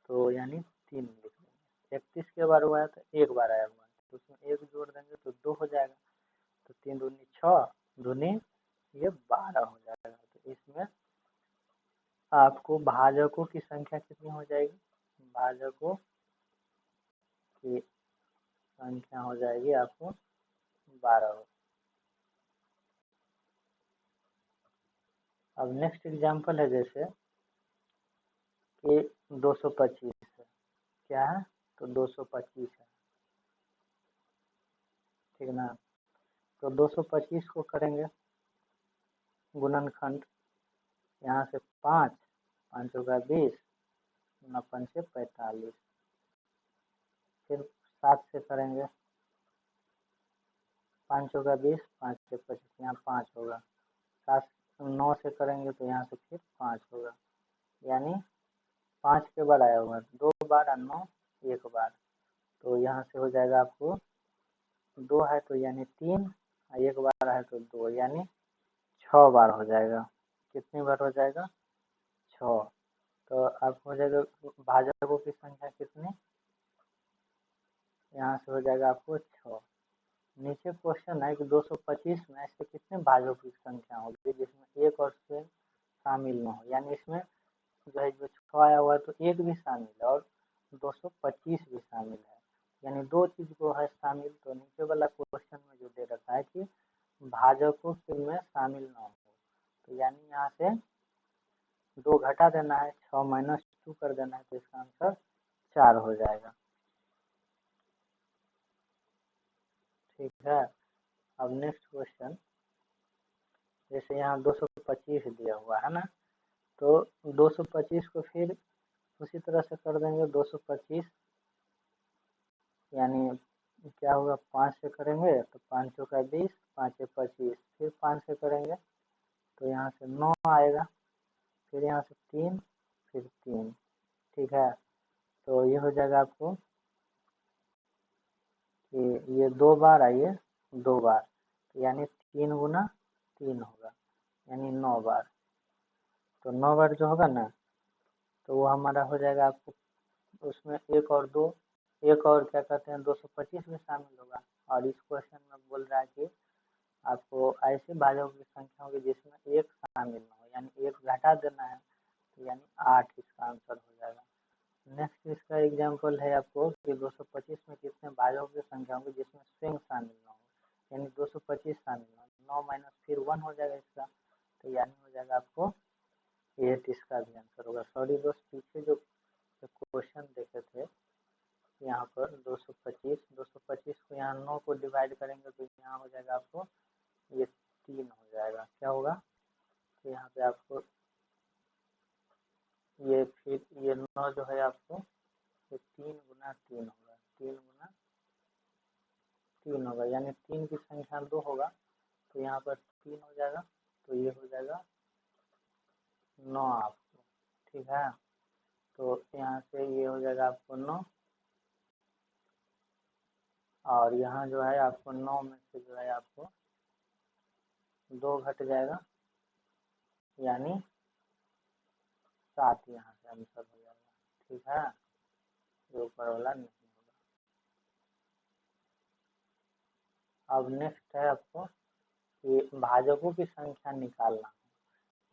तो यानी 3 लिख देंगे। 31 के बार हुआ है तो 1 बार आया हुआ है तो उसमें 1 जोड़ देंगे तो 2 हो जाएगा। तो 3 दूनी 6, दूनी ये 12 हो जाएगा। तो इसमें आपको भाजकों की संख्या कितनी हो जाएगी, भाजकों की संख्या हो जाएगी आपको 12। अब नेक्स्ट एग्जाम्पल है जैसे कि 225 है, क्या है तो 225 है, ठीक ना। तो 225 को करेंगे गुणनखंड, यहाँ से 5, 5 होगा 20, 9 पंचे 45। फिर 7 से करेंगे, 5 होगा 20, 5 से 25, यहाँ 5 होगा। 7 9 से करेंगे तो यहाँ से फिर 5 होगा, यानी 5 के बार आया होगा, 2 बार और 9 1 बार। तो यहाँ से हो जाएगा आपको 2 है तो यानी 3, 1 बार है तो 2, यानी 6 बार हो जाएगा। कितनी बार हो जाएगा 6। तो अब हो जाएगा भाजकों की संख्या कितनी, यहाँ से हो जाएगा आपको 6। नीचे क्वेश्चन है कि 225 में ऐसे कितने भाजकों की संख्या होगी जिसमें 1 और से शामिल न हो, यानी इसमें जो है जो 6 आया हुआ है तो 1 भी शामिल है और 225 भी शामिल है, यानी 2 चीज़ को है शामिल। तो नीचे वाला क्वेश्चन में जो दे रखा है कि भाजकों में शामिल न हो, तो यानी यहाँ से 2 घटा देना है, 6 माइनस 2 कर देना है, तो इसका आंसर 4 हो जाएगा, ठीक है। अब नेक्स्ट क्वेश्चन, जैसे यहाँ 225 दिया हुआ है ना, तो 225 को फिर उसी तरह से कर देंगे। 225 यानी क्या होगा, 5 से करेंगे तो 5 का 20, 5 25, फिर 5 से करेंगे तो यहाँ से 9 आएगा, फिर यहाँ से 3, फिर 3, ठीक है। तो ये हो जाएगा आपको कि ये 2 बार आइए 2 बार, तो यानी 3 गुना 3 होगा, यानी 9 बार। तो 9 बार जो होगा ना तो वो हमारा हो जाएगा आपको, उसमें 1 और 2, 1 और क्या कहते हैं 225 में शामिल होगा। और इस क्वेश्चन में बोल रहा है कि आपको ऐसे भाजकों की संख्या होगी जिसमें 1 शामिल न हो, यानी 1 घटा देना है, तो यानी 8 इसका आंसर हो जाएगा। नेक्स्ट इसका एग्जाम्पल है आपको कि 225 में कितने भाजकों की संख्या होगी जिसमें स्वयं शामिल न हो, यानी 225 शामिल न हो, 9 माइनस फिर 1 हो जाएगा इसका, तो यानी हो जाएगा आपको 8 इसका भी आंसर होगा। सॉरी दोस्त, पीछे जो क्वेश्चन देखे थे यहाँ पर 225 को यहाँ 9 को डिवाइड करेंगे तो यहाँ हो जाएगा आपको ये 3 हो जाएगा, क्या होगा तो यहाँ पे आपको ये फिर ये 9 जो है आपको ये 3 गुना 3 होगा, 3 गुना 3 होगा, यानी 3 की संख्या 2 होगा तो यहाँ पर 3 हो जाएगा, तो ये हो जाएगा 9 आपको, ठीक है। तो यहाँ से ये हो जाएगा आपको 9, और यहाँ जो है आपको 9 में से जो है आपको 2 घट जाएगा, यानी 7 यहाँ से आंसर हो जाएगा, ठीक है, जो ऊपर वाला नहीं होगा। अब नेक्स्ट है आपको कि भाजकों की संख्या निकालना है।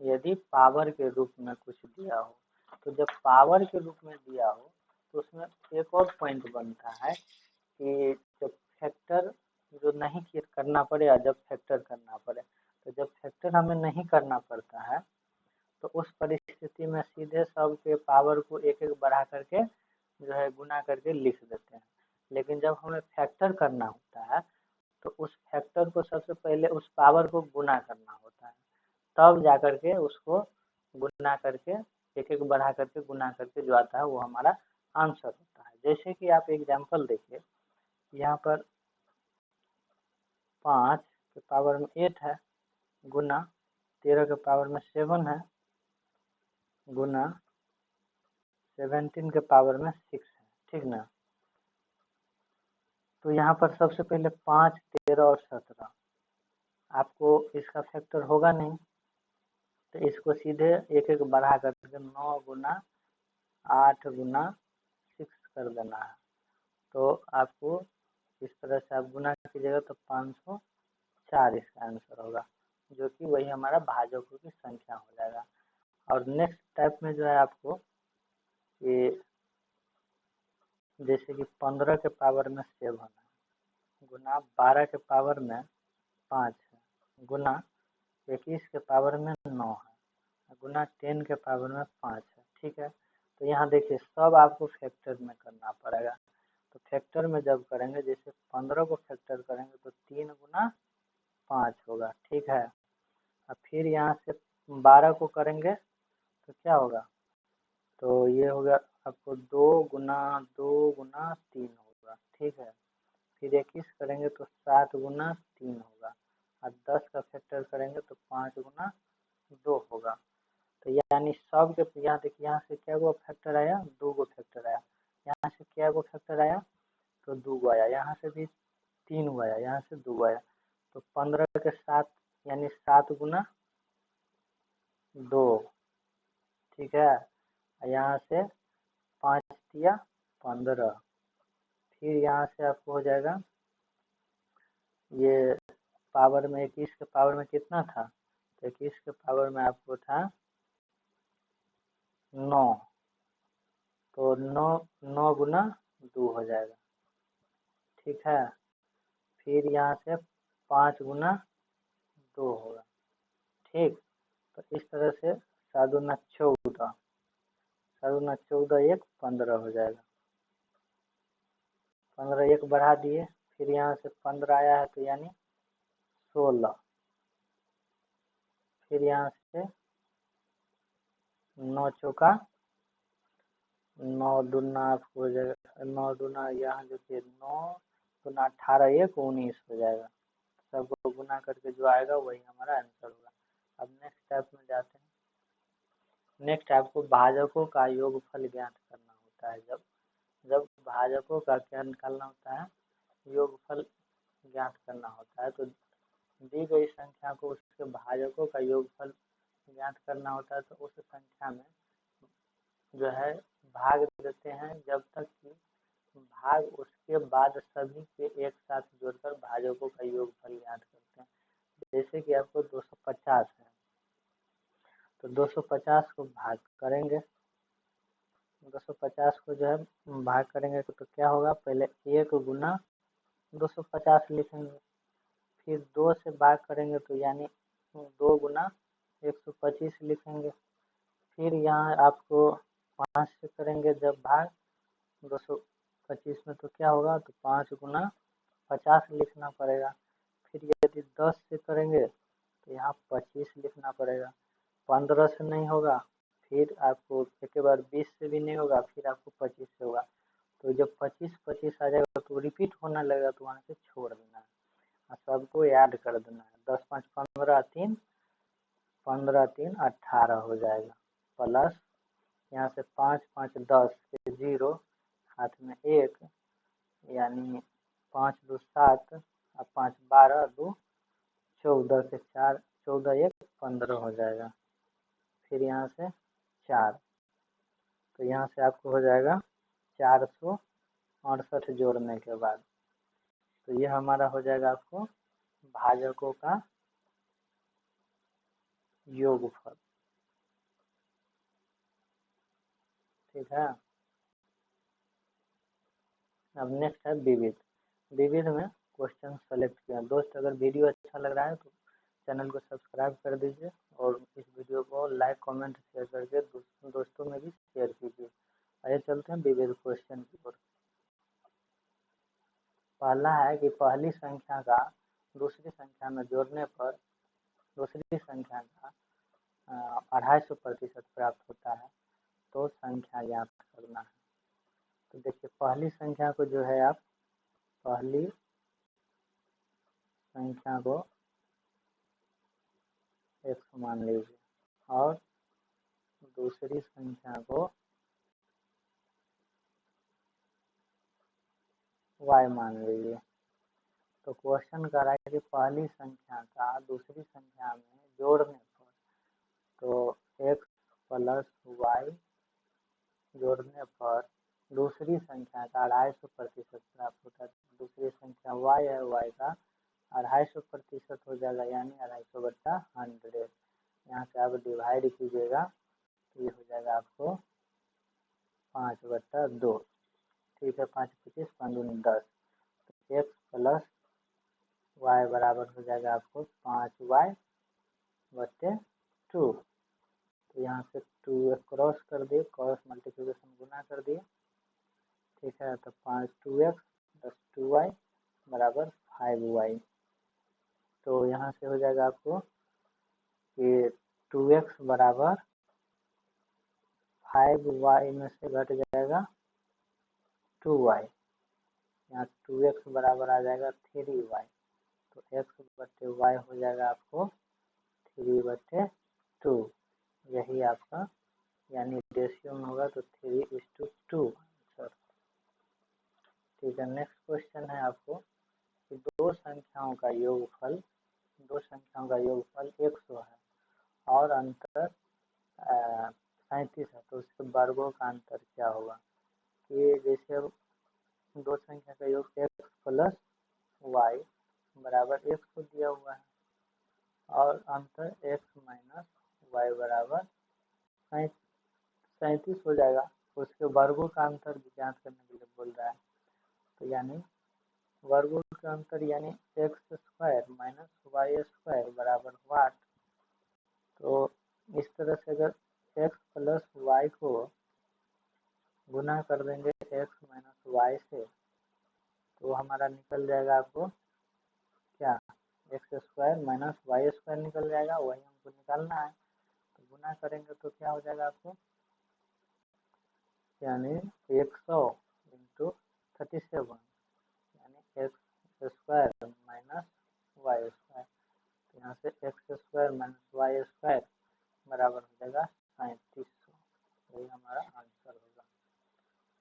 यदि पावर के रूप में कुछ दिया हो, तो जब पावर के रूप में दिया हो तो उसमें एक और पॉइंट बनता है कि जब फैक्टर जो नहीं करना पड़े या जब फैक्टर करना पड़े, तो जब फैक्टर हमें नहीं करना पड़ता है तो उस परिस्थिति में सीधे सब के पावर को एक एक बढ़ा करके जो है गुना करके लिख देते हैं। लेकिन जब हमें फैक्टर करना होता है तो उस फैक्टर को सबसे पहले उस पावर को गुना करना होता है, तब जा करके उसको गुना करके एक एक बढ़ा करके गुना करके जो आता है वो हमारा आंसर होता है। जैसे कि आप एग्जाम्पल देखिए, यहाँ पर 5 के पावर में 8 है गुना 13 के पावर में 7 है गुना 17 के पावर में 6 है, ठीक ना। तो यहाँ पर सबसे पहले 5, 13 और 17 आपको इसका फैक्टर होगा नहीं, तो इसको सीधे एक एक बढ़ा करके 9 गुना 8 गुना 6 कर देना है। तो आपको इस तरह से आप गुना कीजिएगा तो 504 इसका आंसर होगा, जो कि वही हमारा भाजकों की संख्या हो जाएगा। और नेक्स्ट टाइप में जो है आपको ये जैसे कि 15 के पावर में 7 है गुना 12 के पावर में 5 है गुना 21 के पावर में 9 है गुना 10 के पावर में 5 है, ठीक है। तो यहाँ देखिए सब आपको फैक्टर में करना पड़ेगा। तो फैक्टर में जब करेंगे, जैसे 15 को फैक्टर करेंगे तो 3 गुना 5 होगा, ठीक है। अब फिर यहाँ से 12 को करेंगे तो क्या होगा, तो ये होगा आपको 2 गुना 3 होगा, ठीक है। फिर 21 करेंगे तो 7 गुना 3 होगा, और 10 का फैक्टर करेंगे तो 5 गुना 2 होगा। तो यानी सब के यहाँ देखिए, यहाँ से क्या गो फैक्टर आया, 2 गो फैक्टर आया, यहाँ से क्या गो फैक्टर आया, तो 2 गो आया, यहाँ से भी 3 गो आया, यहाँ से 2 गो आया। तो 15 के 7 यानी 7 गुना 2, ठीक है। यहाँ से 5 दिया 15, फिर यहाँ से आपको हो जाएगा ये पावर में 21 के पावर में कितना था, तो 21 के पावर में आपको था 9, तो 9 गुना 2 हो जाएगा, ठीक है। फिर यहाँ से 5 गुना 2 होगा, ठीक। तो इस तरह से 7 गुना 14, 7 गुना 14 1 15 हो जाएगा, 15 1 बढ़ा दिए, फिर यहाँ से 15 आया है तो यानी 16, फिर यहाँ से 9 चौका 9 दूना आपको हो जाएगा, 9 दूना यहाँ देखिए 9 दूना 18 1 19 हो जाएगा। सबको गुना करके जो आएगा वही हमारा आंसर होगा। अब नेक्स्ट स्टेप में जाते हैं। नेक्स्ट आपको भाजकों का योगफल ज्ञात करना होता है। जब भाजकों का क्या निकालना होता है, योगफल ज्ञात करना होता है, तो दी गई संख्या को उसके भाजकों का योगफल ज्ञात करना होता है। तो उस संख्या में जो है भाग देते हैं जब तक कि भाग उसके बाद सभी के एक साथ जोड़कर भाजकों का योगफल ज्ञात करते हैं। जैसे कि आपको 250 है, तो 250 को भाग करेंगे, 250 को जो है भाग करेंगे तो क्या होगा, पहले 1 गुना 250 लिखेंगे, फिर 2 से भाग करेंगे तो यानी 2 गुना 125 लिखेंगे, फिर यहाँ आपको 5 से करेंगे जब भाग 225 में तो क्या होगा, तो 5 गुना 50 लिखना पड़ेगा। फिर यदि 10 से करेंगे तो यहाँ 25 लिखना पड़ेगा। 15 से नहीं होगा, फिर आपको एक बार 20 से भी नहीं होगा, फिर आपको 25 से होगा। तो जब 25 आ जाएगा तो रिपीट होने लगेगा, तो वहाँ से छोड़ देना है और सबको याद कर देना है। 10 5 15 3 15 3 18 हो जाएगा, प्लस यहाँ से 5 5 10 के 0 हाथ में 1 यानी 5 2 7 और 5 12 2 14 के 4 14 1 15 हो जाएगा। फिर यहाँ से 4, तो यहाँ से आपको हो जाएगा 468 जोड़ने के बाद। तो ये हमारा हो जाएगा आपको भाजकों का योगफल, ठीक है। अब नेक्स्ट है विविध। विविध में क्वेश्चन सेलेक्ट किया। दोस्त अगर वीडियो अच्छा लग रहा है तो चैनल को सब्सक्राइब कर दीजिए और इस वीडियो को लाइक कमेंट शेयर करके दोस्तों में भी शेयर कीजिए। आइए चलते हैं विविध क्वेश्चन की ओर। पहला है कि पहली संख्या का दूसरी संख्या में जोड़ने पर दूसरी संख्या का 250% प्राप्त होता है, तो संख्या ज्ञात करना है। तो देखिए पहली संख्या को जो है आप पहली संख्या को x मान लीजिए और दूसरी संख्या को y मान लीजिए। तो क्वेश्चन कर रहा है कि पहली संख्या का दूसरी संख्या में जोड़ने पर, तो x प्लस y जोड़ने पर दूसरी संख्या का 250% प्राप्त होता है। दूसरी संख्या y है, y का 250% हो जाएगा, यानी 250/100। यहाँ से आप डिवाइड कीजिएगा तो ये हो जाएगा आपको 5/2। ठीक है, 5 25 5 दूनी 10। तो x प्लस y बराबर हो जाएगा आपको 5y/2। तो यहाँ से 2 क्रॉस कर दिए, क्रॉस मल्टीप्लिकेशन गुना कर दिए। ठीक है, तो 5 2x + 2y बराबर 5y। तो यहाँ से हो जाएगा आपको कि 2x बराबर 5y में से घट जाएगा 2y, यहाँ 2x बराबर आ जाएगा 3y। तो x/y हो जाएगा आपको 3/2। यही आपका यानी रेशियो में होगा तो 3:2 आंसर। ठीक है, नेक्स्ट क्वेश्चन है आपको कि दो संख्याओं का योगफल 100 है और अंतर 37 है, तो उसके वर्गों का अंतर क्या होगा। कि जैसे दो संख्या का योग x प्लस y बराबर 100 दिया हुआ है और अंतर x माइनस y बराबर 37 हो जाएगा। उसके वर्गों का अंतर ज्ञात करने के लिए बोल रहा है। तो यानी वर्गों का अंतर यानी x² माइनस y² बराबर 8। तो इस तरह से अगर x प्लस y को गुना कर देंगे x माइनस y से, तो हमारा निकल जाएगा आपको क्या, x² माइनस y² निकल जाएगा। वही हमको निकालना है, तो गुना करेंगे तो क्या हो जाएगा आपको, यानी 100 × 37 यानी x² माइनस y²। तो यहाँ से x² माइनस y² बराबर हो जाएगा 3700। यही हमारा आंसर होगा।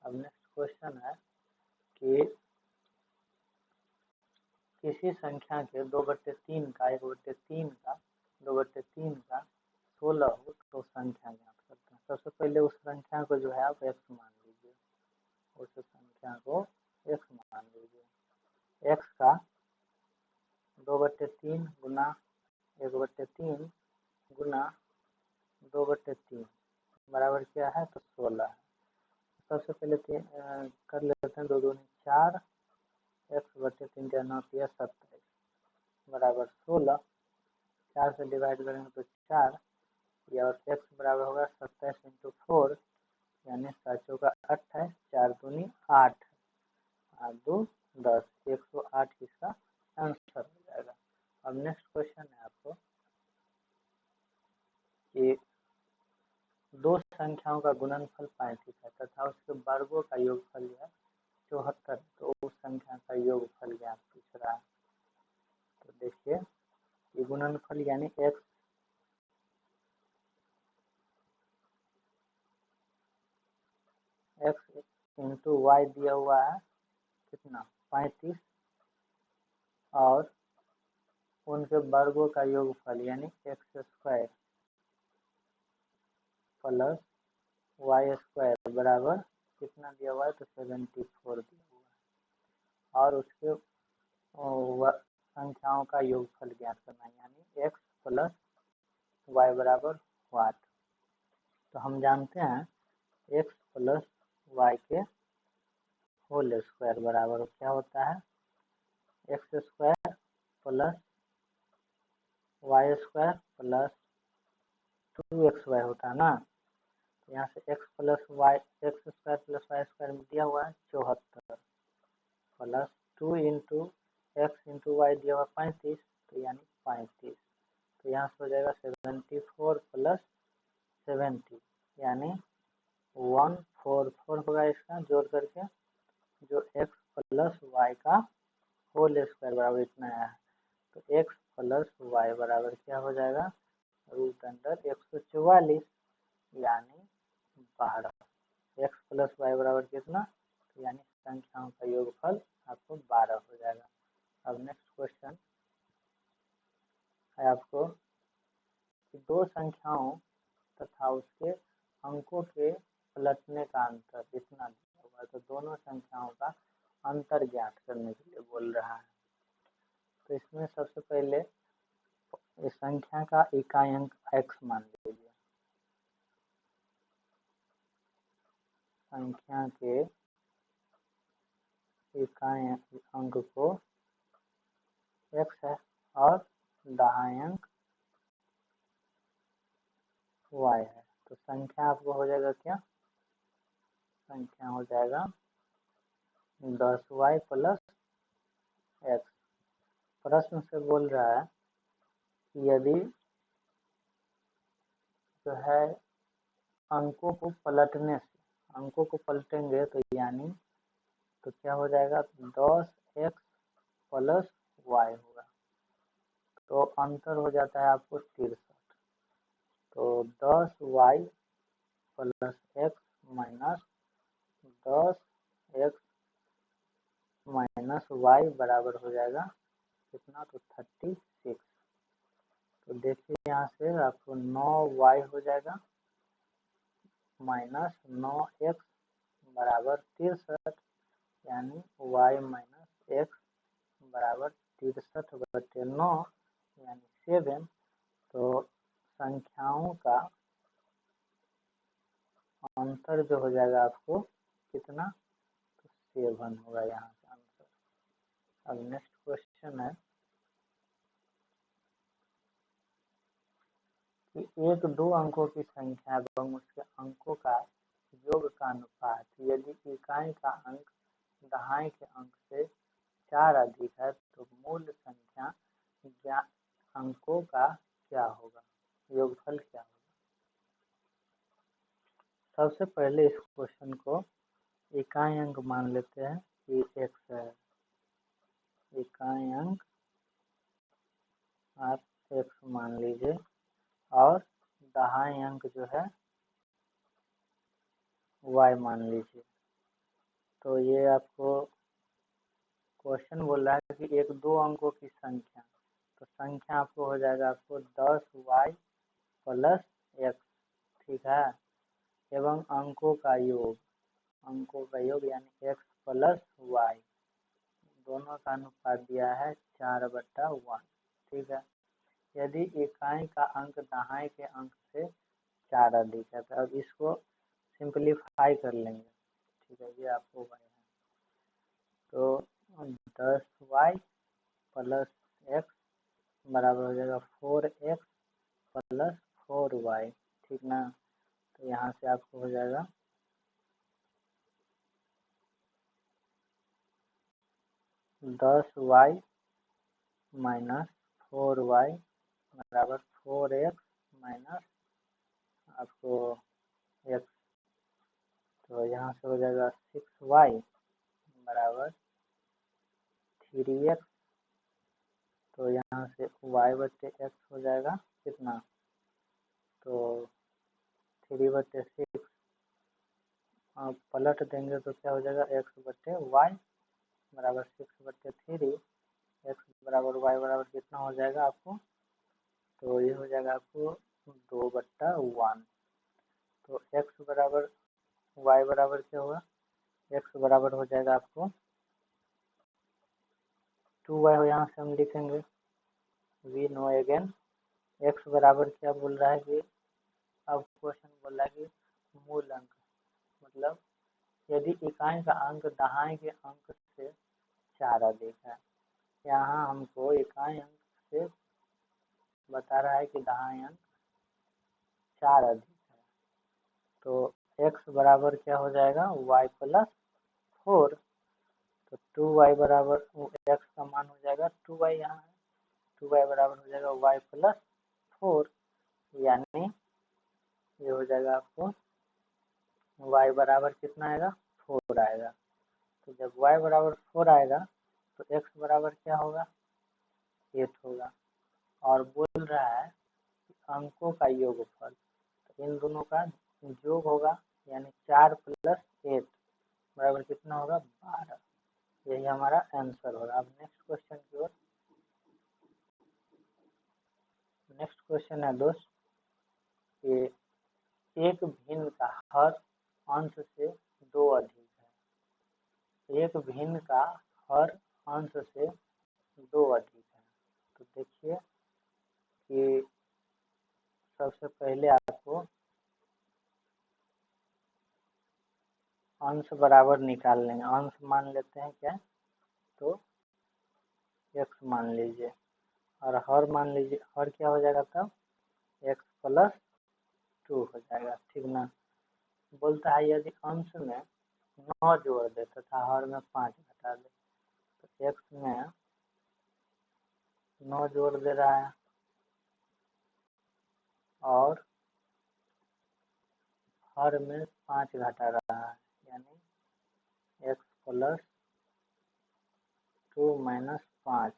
अब नेक्स्ट क्वेश्चन है कि किसी संख्या के 2/3 का 1/3 का 2/3 का 16 हो तो संख्या ज्ञात करते हैं। सबसे पहले उस संख्या को जो है आप x मान लीजिए, उस संख्या को x मान लीजिए। x का 2/3 गुना 1/3 गुना 2/3 बराबर क्या है, तो 16 है। सबसे पहले कर लेते हैं 2 दूनी 4, x/3 × 9 = 27 बराबर 16। 4 से डिवाइड करेंगे तो 4, और x बराबर होगा 27 × 4 यानी 7 चौका 28, 4 दूनी 8, 8 2 10, 108 इसका आंसर हो जाएगा। अब नेक्स्ट क्वेश्चन है आपको कि दो संख्याओं का गुणनफल 35 है तथा उसके वर्गों का योगफल है 74, तो उस संख्या का योगफल ज्ञात पूछ रहा है। तो देखिए ये गुणनफल यानी x × y दिया हुआ है कितना, 35, और उनके वर्गों का योगफल यानी x² प्लस y² बराबर कितना दिया हुआ है, तो 74 दिया हुआ है। और उसके संख्याओं का योगफल ज्ञात करना है, यानी x प्लस y बराबर 8। तो हम जानते हैं x प्लस y के होल स्क्वायर बराबर क्या होता है, x² plus y² plus 2xy होता है ना। तो यहाँ से x plus y x² plus y² में दिया हुआ है 74 plus 2 into X into Y दिया हुआ 35, तो यानी 35। तो यहाँ से हो जाएगा 74 प्लस 70 यानी 144 होगा इसका जोड़ करके, जो एक्स प्लस वाई का होल स्क्वायर बराबर इतना आया है। तो एक्स प्लस वाई बराबर क्या हो जाएगा, रूट अंडर 144 यानी 12। एक्स प्लस वाई बराबर कितना, तो यानी संख्याओं का योगफल आपको 12 हो जाएगा। अब नेक्स्ट क्वेश्चन है आपको कि दो संख्याओं तथा उसके अंकों के पलटने का अंतर इतना दिया हुआ है, तो दोनों संख्याओं का अंतर ज्ञात करने के लिए बोल रहा है। तो इसमें सबसे पहले इस संख्या का इकाई अंक x मान लीजिए, संख्या के इकाई अंक को x है और दहाई अंक y है। तो संख्या आपको हो जाएगा क्या, संख्या हो जाएगा 10y प्लस x। प्रश्न से बोल रहा है कि यदि जो है अंकों को पलटने से, अंकों को पलटेंगे तो यानी तो क्या हो जाएगा, 10x प्लस y होगा। तो अंतर हो जाता है आपको 63। तो 10y plus x minus 10x minus y बराबर हो जाएगा कितना, तो 36। तो देखिए यहाँ से आपको 9y हो जाएगा माइनस 9x बराबर 63 यानी y माइनस x बराबर 63/9 यानी 7। तो संख्याओं का अंतर जो हो जाएगा आपको कितना, तो 7 होगा यहाँ से आंसर। अब नेक्स्ट क्वेश्चन है कि एक दो अंकों की संख्या एवं उसके अंकों का योग का अनुपात यदि इकाई का अंक दहाई के अंक से 4 अधिक है तो मूल संख्या या अंकों का क्या होगा, योगफल क्या होगा। सबसे पहले इस क्वेश्चन को इकाई अंक मान लेते हैं कि x है, इकाई अंक आप x मान लीजिए और दहाई अंक जो है y मान लीजिए। तो ये आपको क्वेश्चन बोल रहा है कि एक दो अंकों की संख्या, तो संख्या आपको हो जाएगा आपको 10y प्लस x, ठीक है, एवं अंकों का योग, अंकों का योग यानी x प्लस y, दोनों का अनुपात दिया है 4/1, ठीक है। यदि इकाई का अंक दहाई के अंक से 4 अधिक है, तो अब इसको सिंपलीफाई कर लेंगे, ठीक है, ये आपको y है। तो 10y प्लस x बराबर हो जाएगा 4x प्लस 4y, ठीक ना। तो यहाँ से आपको हो जाएगा 10y माइनस 4y बराबर 4x माइनस आपको x। तो यहाँ से हो जाएगा 6y बराबर 3x। तो यहाँ से y/x हो जाएगा कितना, तो 3/6 पलट देंगे तो क्या हो जाएगा x/y बराबर 6/3, x बराबर y बराबर कितना हो जाएगा आपको, तो ये हो जाएगा आपको 2/1। तो x बराबर y बराबर क्या होगा, x बराबर हो जाएगा आपको 2y, यहाँ से हम लिखेंगे वी नो अगेन x बराबर क्या बोल रहा है कि, अब क्वेश्चन बोल रहा है कि मूल अंक, मतलब यदि इकाई का अंक दहाई के अंक से 4 अधिक है, यहाँ हमको इकाई अंक से बता रहा है कि दहाई अंक 4 अधिक है। तो x बराबर क्या हो जाएगा y प्लस 4, तो 2y बराबर x का मान हो जाएगा 2y, यहाँ है 2y बराबर हो जाएगा y प्लस 4, यानी ये हो जाएगा आपको y बराबर कितना आएगा 4 आएगा। तो जब y बराबर 4 आएगा तो x बराबर क्या होगा 8 होगा, और बोल रहा है कि अंकों का योगफल, तो इन दोनों का योग होगा, यानी 4 प्लस 8 बराबर कितना होगा 12। यही हमारा आंसर होगा। अब नेक्स्ट क्वेश्चन की ओर। नेक्स्ट क्वेश्चन है दोस्त कि एक भिन्न का हर अंश से 2 अधिक है। एक भिन्न का हर अंश से 2 अधिक है। तो देखिए कि सबसे पहले आपको अंश बराबर निकाल लेंगे। अंश मान लेते हैं क्या, तो x मान लीजिए, और हर मान लीजिए, हर क्या हो जाएगा तब x प्लस 2 हो जाएगा, ठीक ना। बोलता है यदि अंश में 9 जोड़ दे तथा हर में 5 घटा दे, तो x में 9 जोड़ दे रहा है और हर में 5 घटा रहा है, यानी x प्लस 2 माइनस 5,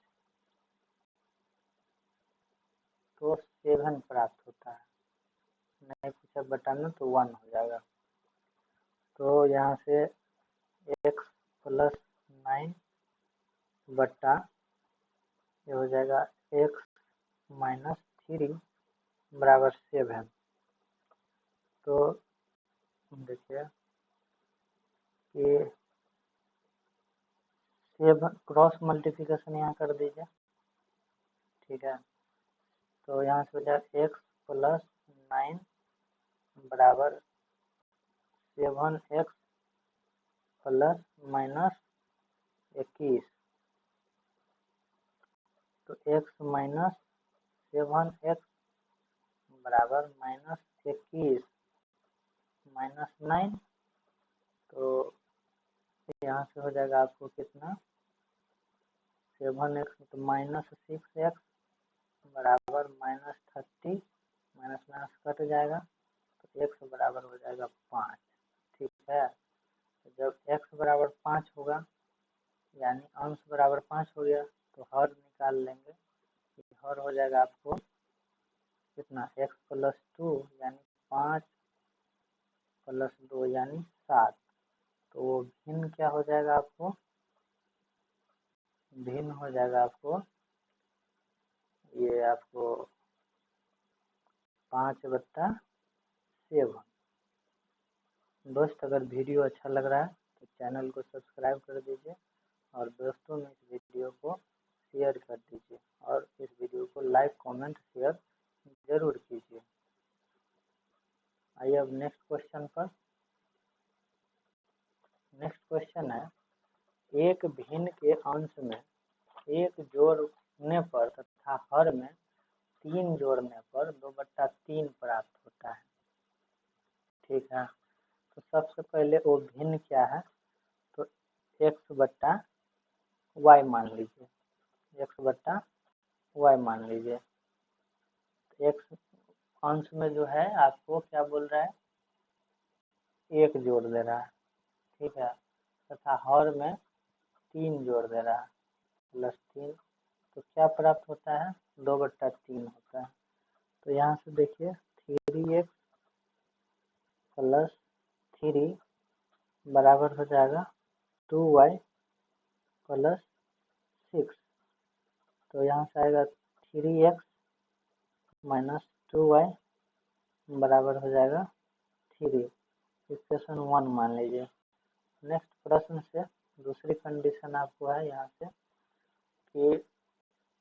तो 7 प्राप्त होता है। नहीं पूछा बताना तो 1 हो जाएगा। तो यहाँ से x प्लस 9 बट्टा ये हो जाएगा x माइनस 3 बराबर 7। तो देखिए कि 7 क्रॉस मल्टीप्लिकेशन यहाँ कर दीजिए, ठीक है। तो यहाँ से हो जाएगा x प्लस 9 बराबर 7x प्लस माइनस 21, तो x माइनस 7x बराबर माइनस 21 माइनस 9, तो यहाँ से हो जाएगा आपको कितना 7x तो माइनस 6x बराबर माइनस 30, माइनस माइनस कट जाएगा, तो x बराबर हो जाएगा 5, ठीक है। तो जब x बराबर 5 होगा, यानी अंश बराबर 5 हो गया, तो हर निकाल लेंगे। हर हो जाएगा आपको कितना x प्लस 2 यानी 5 प्लस 2 यानी 7। तो वो भिन्न क्या हो जाएगा आपको, भिन्न हो जाएगा आपको ये आपको 5/7। दोस्त अगर वीडियो अच्छा लग रहा है तो चैनल को सब्सक्राइब कर दीजिए और दोस्तों में इस वीडियो को शेयर कर दीजिए और इस वीडियो को लाइक कमेंट शेयर जरूर कीजिए। आइए अब नेक्स्ट क्वेश्चन पर। नेक्स्ट क्वेश्चन है एक भिन्न के अंश में 1 जोड़ने पर तथा हर में 3 जोड़ने पर 2/3 प्राप्त होता है, ठीक है। तो सबसे पहले वो भिन्न क्या है, तो x बट्टा y मान लीजिए, x बट्टा y मान लीजिए। x अंश में जो है आपको क्या बोल रहा है 1 जोड़ दे रहा है, ठीक है, तथा हर में 3 जोड़ दे रहा है प्लस 3, तो क्या प्राप्त होता है 2/3 होता है। तो यहाँ से देखिए 3x प्लस 3 बराबर हो जाएगा 2y प्लस 6, तो यहाँ से आएगा 3x माइनस 2y बराबर हो जाएगा 3, इक्वेशन 1 मान लीजिए। नेक्स्ट प्रश्न से दूसरी कंडीशन आपको है यहाँ से कि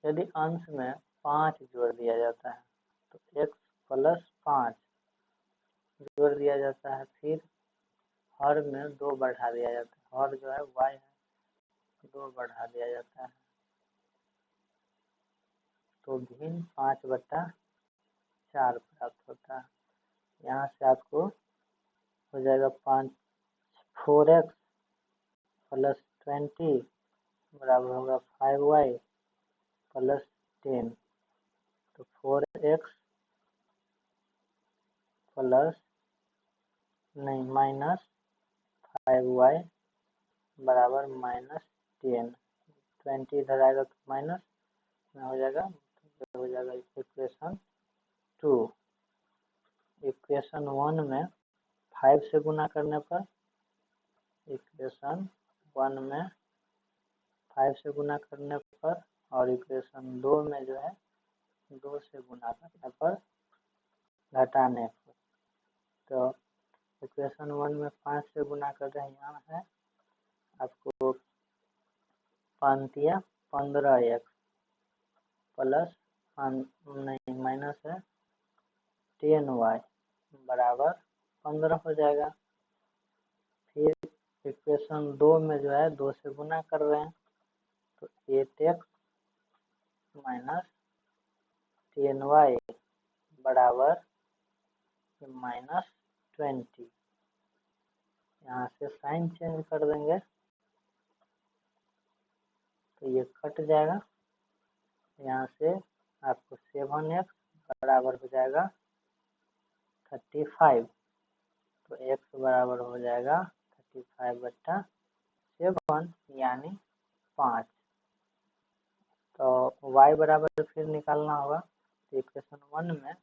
यदि अंश में 5 जोड़ दिया जाता है तो x प्लस 5 जोड़ दिया जाता है, फिर हर में 2 बढ़ा दिया जाता है, हर जो है y है 2 बढ़ा दिया जाता है, तो भिन्न 5/4 प्राप्त होता है। यहाँ से आपको हो जाएगा 4x प्लस 20 बराबर होगा 5y प्लस 10। तो 4x प्लस नहीं माइनस 5y बराबर -10। 20 इधर आएगा तो माइनस में हो जाएगा, तो हो जाएगा इक्वेशन 2। इक्वेशन 1 में 5 से गुना करने पर, इक्वेशन 1 में 5 से गुना करने पर और इक्वेशन 2 में जो है 2 से गुना करने पर घटाने पर। तो इक्वेशन 1 में 5 से गुना कर रहे हैं, यहाँ है आपको 5 15x प्लस नहीं माइनस है 10y बराबर 15 हो जाएगा। फिर इक्वेशन 2 में जो है 2 से गुना कर रहे हैं, तो 8x माइनस 10y बराबर -20। यहाँ से साइन चेंज कर देंगे तो ये कट जाएगा। यहाँ से आपको 7x बराबर हो जाएगा 35। तो x बराबर हो जाएगा 35/7 यानी 5। तो y बराबर फिर निकालना होगा। तो इक्वेशन 1 में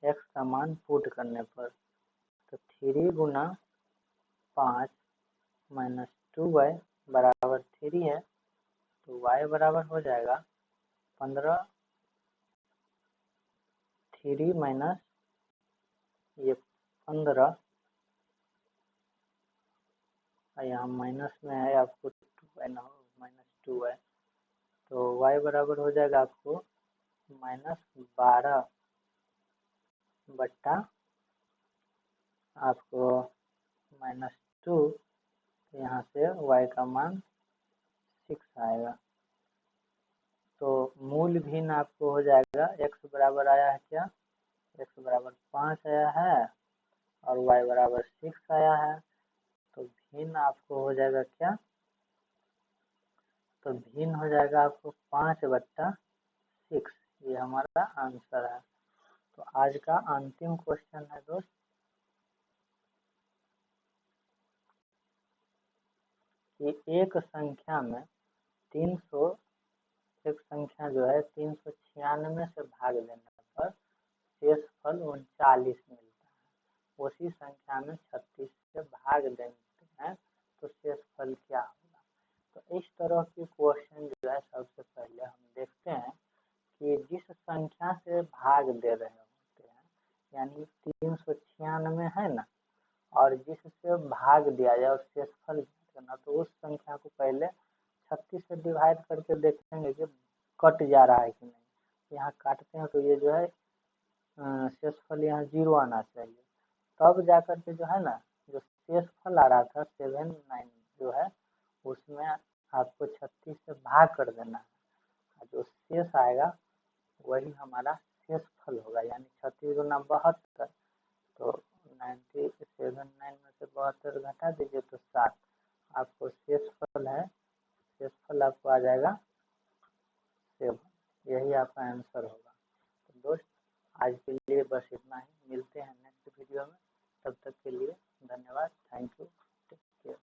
x का मान पुट करने पर, तो 3 गुना 5 माइनस 2y बराबर 3 है। तो y बराबर हो जाएगा 15, 3 माइनस ये 15, यहाँ माइनस में है आपको 2y ना हो -2y। तो y बराबर हो जाएगा आपको -12 बट्टा आपको -2। यहाँ से y का मान 6 आएगा। तो मूल भिन्न आपको हो जाएगा, x बराबर आया है क्या, x बराबर 5 आया है और y बराबर 6 आया है। तो भिन्न आपको हो जाएगा क्या, तो भिन्न हो जाएगा आपको 5/6। ये हमारा आंसर है। तो आज का अंतिम क्वेश्चन है दोस्त, कि एक संख्या में 300 एक संख्या जो है 396 से भाग देने पर शेषफल 39 मिलता है। उसी संख्या में 36 से भाग देते हैं तो शेषफल क्या होगा। तो इस तरह की क्वेश्चन जो है सबसे पहले हम देखते हैं कि जिस संख्या से भाग दे रहे होते हैं, यानी 396 है ना, और जिससे भाग दिया जाए और शेषफल करना, तो उस संख्या को पहले 36 से डिवाइड करके देखेंगे कि कट जा रहा है कि नहीं। यहाँ काटते हैं तो ये जो है शेषफल यहाँ 0 आना चाहिए, तब जाकर के जो है ना, जो शेषफल आ रहा था 79 जो है, उसमें आपको 36 से भाग कर देना है। जो शेष आएगा वही हमारा शेषफल होगा, यानी 36 गुना 72। तो 79 में से 72 घटा दीजिए तो 7, आपको शेषफल है, शेषफल आपको आ जाएगा 7। यही आपका आंसर होगा। तो दोस्त आज के लिए बस इतना ही, मिलते हैं नेक्स्ट वीडियो में। तब तक के लिए धन्यवाद, थैंक यू, टेक केयर।